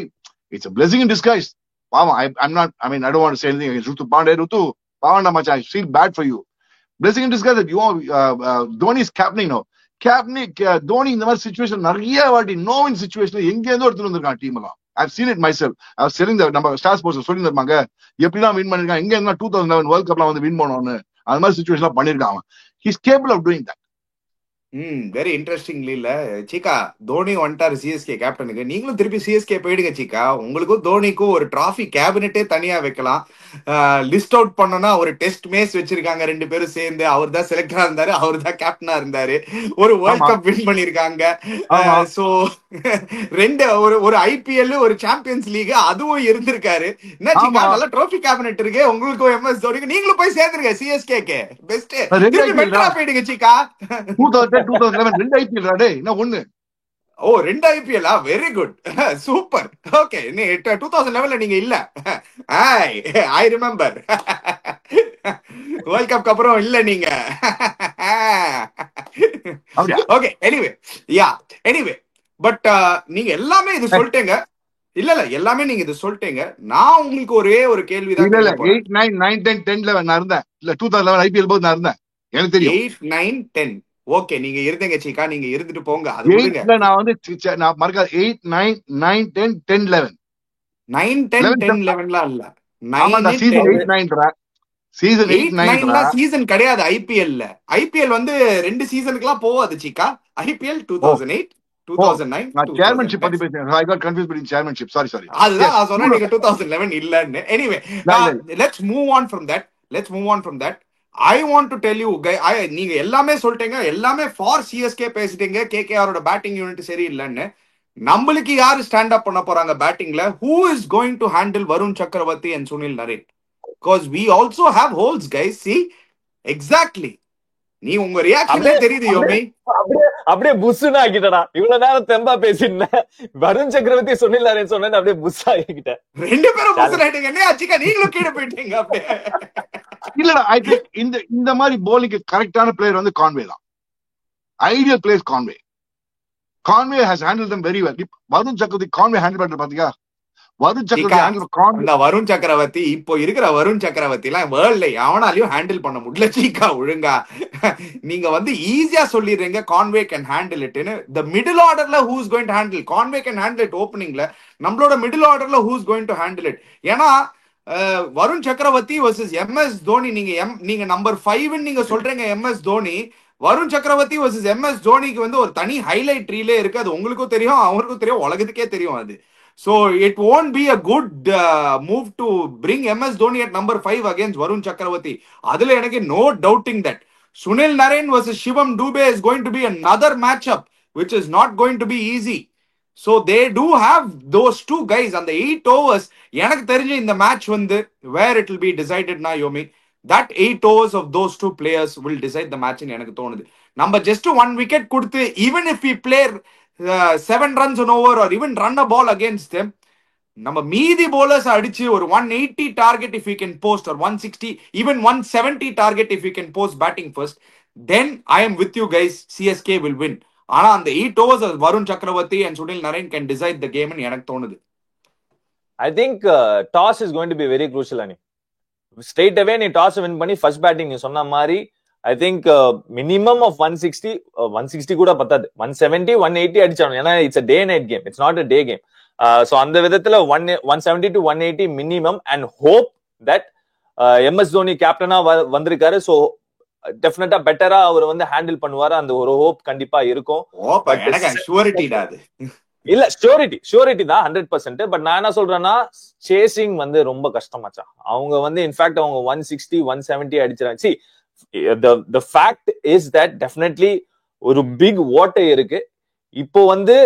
it's a blessing in disguise. பாவம், I'm not, I mean I don't want to say anything against Rithu Pandey. Rithu பாவம்டா மச்சான், I feel bad for you. Blessing in disguise that you are Dhoni is captaining now. Dhoni இந்த மாதிரி situation நிறைய வாட்டி no win situation எங்க இருந்தோ எடுத்துட்டு வந்திருக்கான் team எல்லாம். I've seen it myself. I was telling நம்ம ஸ்டார் ஸ்போர்ட்ஸ் சொல்லி தருவாங்க எப்படிலாம் வின் பண்ணிருக்காங்க, எங்க இருந்தா 2011 வேர்ல்ட் கப்லாம் வந்து வின் பண்ணணும்னு. அந்த மாதிரி சிச்சுவேஷன் பண்ணிருக்காங்க. He is capable of doing that. Very interestingly இல்ல சீக்கா, தோனி வந்துட்டாரு சிஎஸ்கே கேப்டனுக்கு. நீங்களும் திருப்பி சிஎஸ்கே போயிடுங்க சீக்கா. உங்களுக்கும் தோனிக்கும் ஒரு டிராஃபி கேபினெட்டே தனியா வைக்கலாம். லிஸ்ட் அவுட் பண்ணோம்னா ஒரு டெஸ்ட் மேட்ச் வச்சிருக்காங்க 2 பேரும் சேர்ந்து. அவர் தான் செலக்டரா இருந்தாரு, அவர் தான் கேப்டனா இருந்தாரு. ஒரு வேர்ல்ட் கப் வின் பண்ணிருக்காங்க. சோ ஒரு ஐபிஎல், ஒரு சாம்பியன்ஸ் லீக் அதுவும் இருந்திருக்காரு. என்ன சீக்கா, நல்ல டிராஃபி கேபினெட் இருக்கு உங்களுக்கும், எம்எஸ் தோனிக்கு. நீங்களும் போய் சேர்ந்துருங்க சிஎஸ்கே. பெஸ்ட் மெட்ரா போயிடுங்க சீக்கா. 2011 2 ஐபிஎல் ராடே, என்ன ஒண்ணு? ஓ 2 IPL, very good, super. Okay, 2011 நீங்க இல்ல. I remember. வேர்ல்ட் கப் அப்புறம் இல்ல நீங்க. ஓகே, எனிவே பட் நீங்க எல்லாமே இது சொல்லிட்டீங்க. இல்ல எல்லாமே நீங்க இது சொல்லிட்டீங்க. நான் உங்களுக்கு ஒரே ஒரு கேள்விதான் இல்ல கேட்க போறேன். 8, 9, 9, 10, 10, 11 நான் இருந்தேன். இல்ல 2011 IPL போது நான் இருந்தேன், எனக்கு தெரியும். 8, 9, 10 ஓகே, நீங்க இருந்தீங்க சீக்கா, நீங்க இருந்துட்டு போங்க, அது விடுங்க. 8ல நான் வந்து நான் மறக்காது 8, 9, 9, 10, 10, 11 9, 10, 10, 11லாம் இல்ல. ஆமாண்டா 9, சீசன் 10, 8, 9 சீசன் 8, 8, 9 9லாம் சீசன் கிடையாது ஐபிஎல்ல. ஐபிஎல் வந்து 2 சீசனுக்குலாம் போவாது சீக்கா. ஐபிஎல் 2008, 2009, நான் சேர்மன்ஷிப் 2010. பத்தி பேசுறேன். I got confused between chairmanship. Sorry. அதுதான் நான் சொன்னேன், நீங்க 2011 இல்லன்னு. Anyway, let's move on from that. I want to tell you நீங்க எல்லாமே சொல்லிட்டீங்க, எல்லாமே ஃபார் சிஎஸ்கே பேசிட்டீங்க. கேகேஆரோட பேட்டிங் யூனிட் சரியில்லைன்னு. நம்மளுக்கு யாரு ஸ்டாண்ட் அப் பண்ண போறாங்க பேட்டிங்ல? Who is going to handle Varun சக்கரவர்த்தி and Sunil Naren? Because we also have holes, guys. See, exactly. நீ உங்க ரியாக்ஷன்ல தெரியுது யோமி. அப்படியே புஷ்ஷுன்னு ஆக்கிட்டடா. இவ்வளவு நேரம் தெம்பா பேசினேன், வருண் சக்கரவர்த்தி சுனில் நரேன் சொன்னேன், அப்படியே புஷ் ஆகிக்கிட்டேன். ரெண்டு பேரும் புஷ் ஆயிட்டீங்க. என்ன ஆச்சுக்கா, நீங்களும் கீழே போயிட்டீங்க அப்படியே. இல்லடா, ஐ திங்க் இந்த மாதிரி போலிங்க்கு கரெக்டான பிளேயர் வந்து கான்வே தான். Ideal player Conway. Conway has handle them very well. Varun சக்கரவர்த்தி கான்வே ஹேண்டில் பண்ற பாத்தீங்க. வருண் சக்கரவர்த்தி இப்போ இருக்கிற வருண் சக்கரவர்த்தி எல்லாம் வேர்ல்ட்ல எவனாலையும் ஹேண்டில் பண்ண முடியல சீக்கா ஒழுங்கா. நீங்க வந்து ஈஸியா சொல்லிடுறீங்க கான்வே கேன் ஹேண்டில் இட்னு. தி மிடில் ஆர்டர்ல who's going to handle? Conway can handle it ஓப்பனிங்ல. நம்மளோட மிடில் ஆர்டர்ல who's going to handle it? ஏன்னா வருண் சக்கரவர்த்தி வர்சஸ் எம்எஸ் தோனி. நீங்க நம்பர் 5 நீங்க சொல்றீங்க எம்எஸ் தோனி. வருண் சக்கரவர்த்தி வர்சஸ் எம்எஸ் தோனிக்கு வந்து ஒரு தனி ஹைலைட் ரீலே இருக்கு. அது உங்களுக்கும் தெரியும், அவருக்கும் தெரியும், உலகத்துக்கே தெரியும் அது. So it won't be a good move to bring MS Dhoni at number 5 against Varun Chakravarti. Adile enake no doubting that. Sunil Narine versus Shivam Dube is going to be another matchup which is not going to be easy. So they do have those two guys on the 8 overs. எனக்கு தெரிஞ்சு இந்த match வந்து where it will be decided na Yomi. That 8 overs of those two players will decide the match in எனக்கு தோணுது. நம்ம just 1 wicket கொடுத்து even if we play 7 runs on over or even run a ball against them, நம்ம மீதி bowlers அடிச்சு ஒரு 180 target if we can post, or 160, even 170 target if we can post batting first, then I am with you guys, CSK will win. ஆனா அந்த 8 overs Varun சக்கரவர்த்தி and Sunil Naren can decide the game ன்னு எனக்கு தோணுது. I think toss is going to be very crucial ani. Straight away நீ toss win பண்ணி first batting நீ சொன்ன மாதிரி I think minimum of 160 கூட பத்தாது, 170, 180 அடிச்சானும். ஏன்னா it's a day night game, it's not a day game. So அந்த விதத்துல 170 to 180 minimum, and hope that MS Dhoni கேப்டனா வந்திருக்காரு. So டெஃபினட்டா பெட்டரா அவர் வந்து ஹேண்டில் பண்ணுவாரு, அந்த ஒரு ஹோப் கண்டிப்பா இருக்கும். இல்ல ஷூரிட்டி தான் 100%. பட் நான் என்ன சொல்றேன்னா, சேசிங் வந்து ரொம்ப கஷ்டமாச்சா. அவங்க வந்து இன்ஃபேக்ட் அவங்க 160, 170 அடிச்சிடாங்க. See, the fact is that definitely ஒரு big ஓட்டை இருக்கு. இப்போ வந்து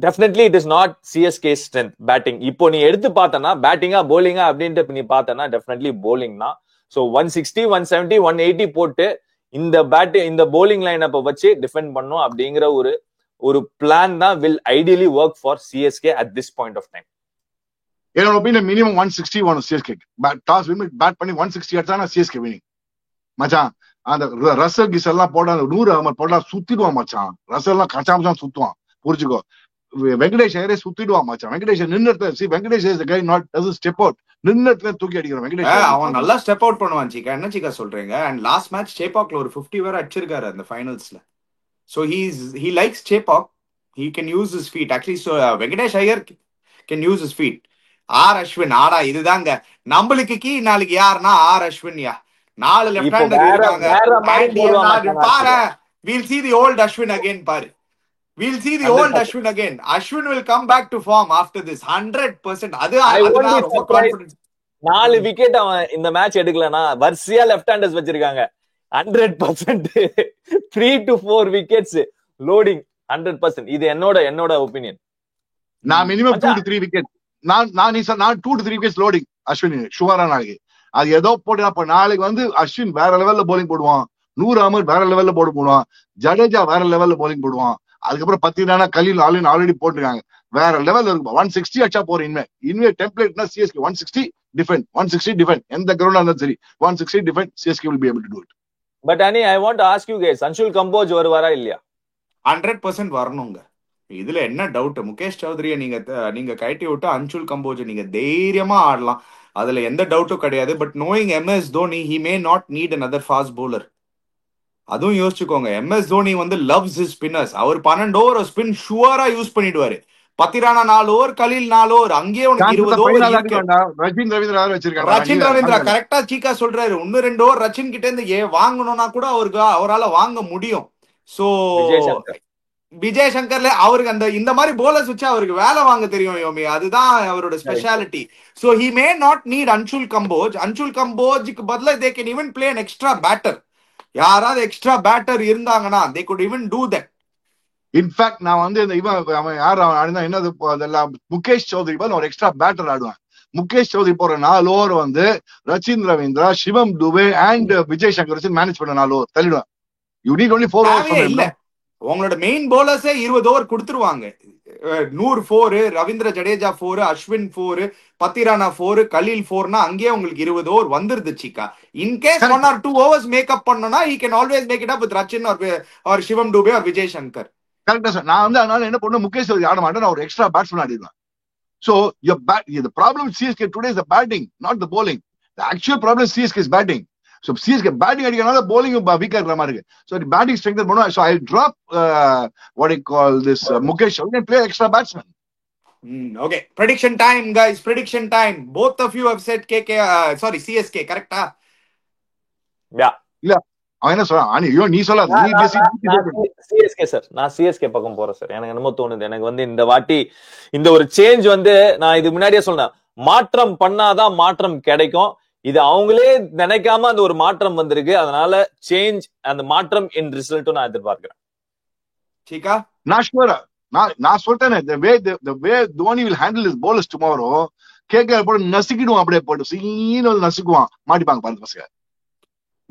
definitely it is not CSK strength batting. இப்போ நீ எடுத்து பார்த்தனா பேட்டிங்கா bowling அப்படின்ட்டு நீ பார்த்தனா definitely bowling தான். So 160, 170, 180 போட்டு இந்த bowling line-up வச்சு டிஃபெண்ட் பண்ணும் அப்படிங்கிற ஒரு பிளான் தான் will ideally work for CSK at this point of time. என்னோட ஒப்பீனியன் மினிமம் 160 வேணும் CSK. டாஸ் வின் பேட் பண்ணி 160 அடிச்சா CSK winning மச்சான். அந்த ரசல் கிஸ் எல்லாம் போட்டா 100 அமர் போட்டா சுத்திடுவான் மச்சான். ரசல் எல்லாம் கச்சாமச்சான் சுத்துவான், புரிஞ்சுக்கோ. வெங்கடேஷ் ஐயரே சுத்திடுவான் மச்சான். வெங்கடேஷ் நின்னுட்டு Venkatesh is the guy not does step out. நின்னுட்டு தூக்கி அடிக்கிறான் வெங்கடேஷ். அவன் நல்லா ஸ்டெப் அவுட் பண்ணுவான் சீக்கா. என்ன சீக்கா சொல்றீங்க? அண்ட் லாஸ்ட் மேட்ச் சேபாக்ல ஒரு 50 வேற அடிச்சிருக்காரு அந்த ஃபைனல்ஸ்ல. So he likes Chepak. He can use his feet. Actually, so Venkatesh Iyer can use his feet. R Ashwin ஆடா இதுதாங்க நம்மளுக்கு கீ. நாளைக்கு யாருன்னா R Ashwin யா. 4 லெஃப்ட் ஹேண்டர் இருக்காங்க. பாரு, we'll see the old Ashwin again பாரு. We'll see the old Ashwin again. Ashwin will come back to form after this 100%. அதுதான் ரொம்ப கான்ஃபிடன்ஸ். 4 விக்கெட் அவன் இந்த மேட்ச் எடுக்கலனா வர்சியா லெஃப்ட் ஹேண்டர்ஸ் வச்சிருக்காங்க. 100% 3 to 4 wickets loading 100%. இது என்னோட ஒபினியன். நான் மினிமம் 2 to 3 wickets. நான் 2 to 3 wickets loading அஸ்வின் ஷுவரா. நாளைக்கு அது ஏதோ போட்டு அப்ப நாளைக்கு வந்து அஸ்வின் வேற லெவல்ல bowling போடுவான். 100 அமர் வேற லெவல்ல போடுவான். ஜடேஜா வேற லெவல்ல bowling போடுவான். அதுக்கப்புறம் 10 ரானா கலீல் ஆல்ரெடி போட்டுருக்காங்க. வேற லெவல்ல இருக்கும். 160 அடிச்சா போற இன்வே டெம்ப்ளேட்னா CSK 160 டிஃபெண்ட், 160 டிஃபெண்ட். எந்த கிரவுண்டா இருந்தாலும் சரி 160 defend. CSK will be able to do it. But Ani, I want to ask you guys, Anshul Kamboj வருவாரா இல்லையா? 100% வரணுங்க. இதுல என்ன டவுட்? முகேஷ் சௌத்ரியை நீங்க கழட்டி விட்டு அன்சுல் கம்போஜ் நீங்க தைரியமா ஆடலாம். அதுல எந்த டவுட்டும் கிடையாது. But knowing MS Dhoni, he may not NEET another fast bowler. அதுவும் யோசிச்சுக்கோங்க. எம்எஸ் தோனி வந்து லவ்ஸ் his ஸ்பின்னர்ஸ். அவர் 12 ஓவர் ஸ்பின் ஷுவரா யூஸ் பண்ணிடுவாரு. பத்திரானா 4 ஓவர், கலீல் 4 ஓவர், அங்கேயே உனக்கு 20 ஓவர் இருக்கு. ரச்சின் ரவீந்திரா வச்சிருக்காங்க. ரச்சின் ரவீந்திரா கரெக்டா சீக்கா சொல்றாரு. இன்னும் 2 ஓவர் ரச்சின் கிட்ட இருந்து வாங்கணும்னா கூட அவரால வாங்க முடியும். சோ விஜய் சங்கர்ல அவருக்கு இந்த மாதிரி போலர்ஸ் வச்சு அவருக்கு வேலை வாங்க தெரியும் யோமி. அதுதான் அவரோட speciality. So he may not need Anshul Kamboj. அன்சுல் கம்போஜுக்கு பதிலா they can even play an extra batter. யாராவது எக்ஸ்ட்ரா பேட்டர் இருந்தாங்கன்னா they could even do that. In fact நான் வந்து அவன் யார் ஆடினா என்னது அதெல்லாம் முகேஷ் சௌத்ரி பதில் ஒரு எக்ஸ்ட்ரா பேட்டர் ஆடுவேன். முகேஷ் சௌத்ரி போற 4 ஓவர் வந்து ரச்சின் ரவீந்திரா, சிவம் துபே அண்ட் விஜய் சங்கர் வச்சு மேனேஜ் பண்ண 4 ஓவர் தள்ளிடுவேன். You need only 4 overs. இல்ல, உங்களோட மெயின் போலர்ஸே 20 ஓவர் கொடுத்துருவாங்க. 100 4, ரவீந்திர ஜடேஜா 4, அஸ்வின் 4, பத்திரானா 4, கலீல் 4னா அங்கேயே உங்களுக்கு 20 ஓவர் வந்துருது சிக்கா. இன்கேஸ் 1 or 2 ஓவர்ஸ் மேக்கப் பண்ணனா he can always make it up with Rachin or Shivam Dube or Vijay Shankar. கரெக்டா சார். நான் வந்து அதனால என்ன பண்ணுவேன், முகேஷ் சௌத்ரி ஆட மாட்டேன், நான் ஒரு எக்ஸ்ட்ரா பேட்ஸ்மேன் ஆடிடுவேன். So the problem with CSK today is the batting, not the bowling. The actual problem is CSK is batting. So CSK batting அடிக்கனால bowling வீக்கா இருக்கிற மாதிரி இருக்கு. So the batting strength பண்ணுவேன். So I drop what I call this Mukesh Sawhney and play extra batsman. Okay, prediction time guys, prediction time. Both of you have said CSK, correct? Yeah. இல்ல அவன் என்ன சொல்றான்? நீ சொல்ல CSK sir. நான் CSK பக்கம் போறேன் சார். எனக்கு என்னமோ தோணுது, எனக்கு வந்து இந்த வாட்டி இந்த ஒரு சேஞ்ச் வந்து நான் இது முன்னாடியே சொன்னேன், மாற்றம் பண்ணாதான் மாற்றம் கிடைக்கும். இது அவங்களே நினைக்காம அந்த ஒரு மாற்றம் வந்திருக்கு. அதனால சேஞ்ச், அந்த மாற்றம் இன் ரிசல்ட் நான் எதிர்பார்க்கிறேன். சீக்கா நான் சொல்றேன், the way Dhoni will handle his bowlers tomorrow, KKR போட்டு நசுக்கிடுவான். அப்படியே போட்டு சீனு நசுக்குவான், மாட்டிப்பாங்க பாருங்க பசங்க.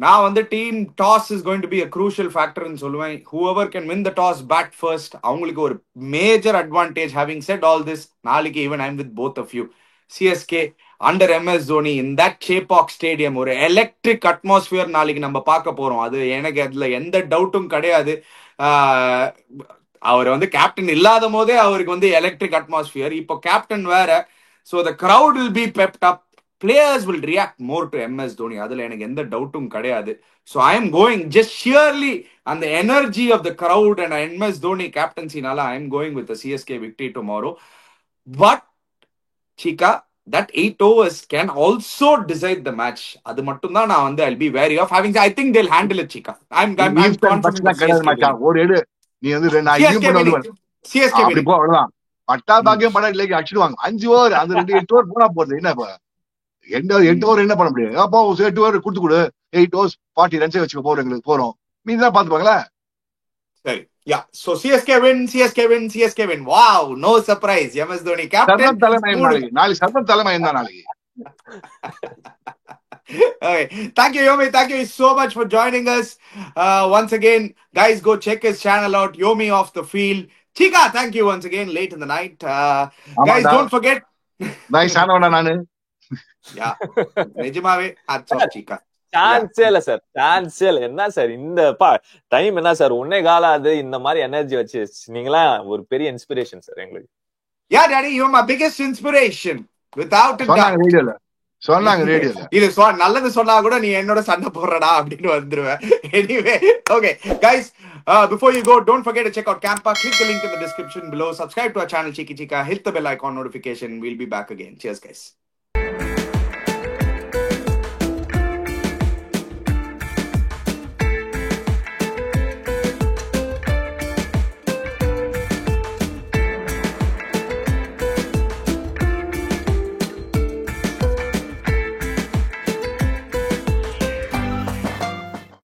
நான் வந்து team toss is going to be a crucial factor ன்னு சொல்லுவேன். whoever can win the toss bat first அவங்களுக்கு ஒரு major advantage. having said all this, நாளைக்கு even I'm with both of you. CSK under MS Dhoni in that Chepauk stadium ஒரு electric atmosphere நாளைக்கு நம்ம பார்க்க போறோம். அது எனக்கு அதுல எந்த டவுட்டும் கிடையாது. அவர் வந்து கேப்டன் இல்லாத போதே அவருக்கு வந்து எலக்ட்ரிக் அட்மாஸ்பியர். இப்போ கேப்டன் வேற. so the crowd will be pepped up. Players will react more to MS Dhoni. அதுல எனக்கு எந்த டவுட்டும் கிடையாது. So I am going just sheerly on the energy of the crowd and MS Dhoni captaincy nala I am going with the CSK victory tomorrow. But Chika, that 8 overs can also decide the match. அது மட்டும் தான் நான் வந்து I'll be wary of. having I think they'll handle it Chika. I'm confident. ஒரு எடு நீ வந்து CSK அப்படி போ, அவ்வளவுதான். பட்டா பாக்கியம் படம் இல்லைக்கு அடிச்சிடுவாங்க. 5 ஓவர் அந்த 8 ஓவர் போனா போறது. என்ன இப்ப 8 ஓவர் என்ன பண்ண முடியும்? அப்போ 8 ஓவர் கொடுத்து கொடு. 8 ஓவர்ஸ் 40 ரன்ஸே வச்சுக்க போறோம், எங்களுக்கு போறோம். மீதி தான் பாத்துப்பாங்களா? சரி, yeah. So CSK win, CSK win, CSK win. Wow, no surprise. MS Dhoni captain. சர்வம் தலைமை நாளைக்கு சர்வம் தலைமை தான் நாளைக்கு. Okay, thank you Yomi, thank you so much for joining us. Once again guys, go check his channel out, Yomi Off the Field. Chika, thank you once again late in the night. Guys, don't forget. Nice ஆனவனா நானு. Yeah, நிஜமாவே hats off Chika. சான்ஸே இல்ல sir, சான்ஸே இல்ல. என்ன sir இந்த time என்ன sir, ஒன்னே கால அது இந்த மாதிரி எனர்ஜி வச்சு நீங்களா ஒரு பெரிய இன்ஸ்பிரேஷன் சார் எங்களுக்கு. Yeah daddy, you are my biggest inspiration without a doubt. சொன்னாங்க ரேடியோல இது நல்லது சொன்னா கூட நீ என்னோட சண்டை போடுறடா அப்படின்னு வந்துருவேன். Anyway, okay guys, before you go, don't forget to check out Campa. Click the link in the description below. Subscribe to our channel Cheeky Chika. Hit the bell icon notification. We'll be back again. Cheers guys.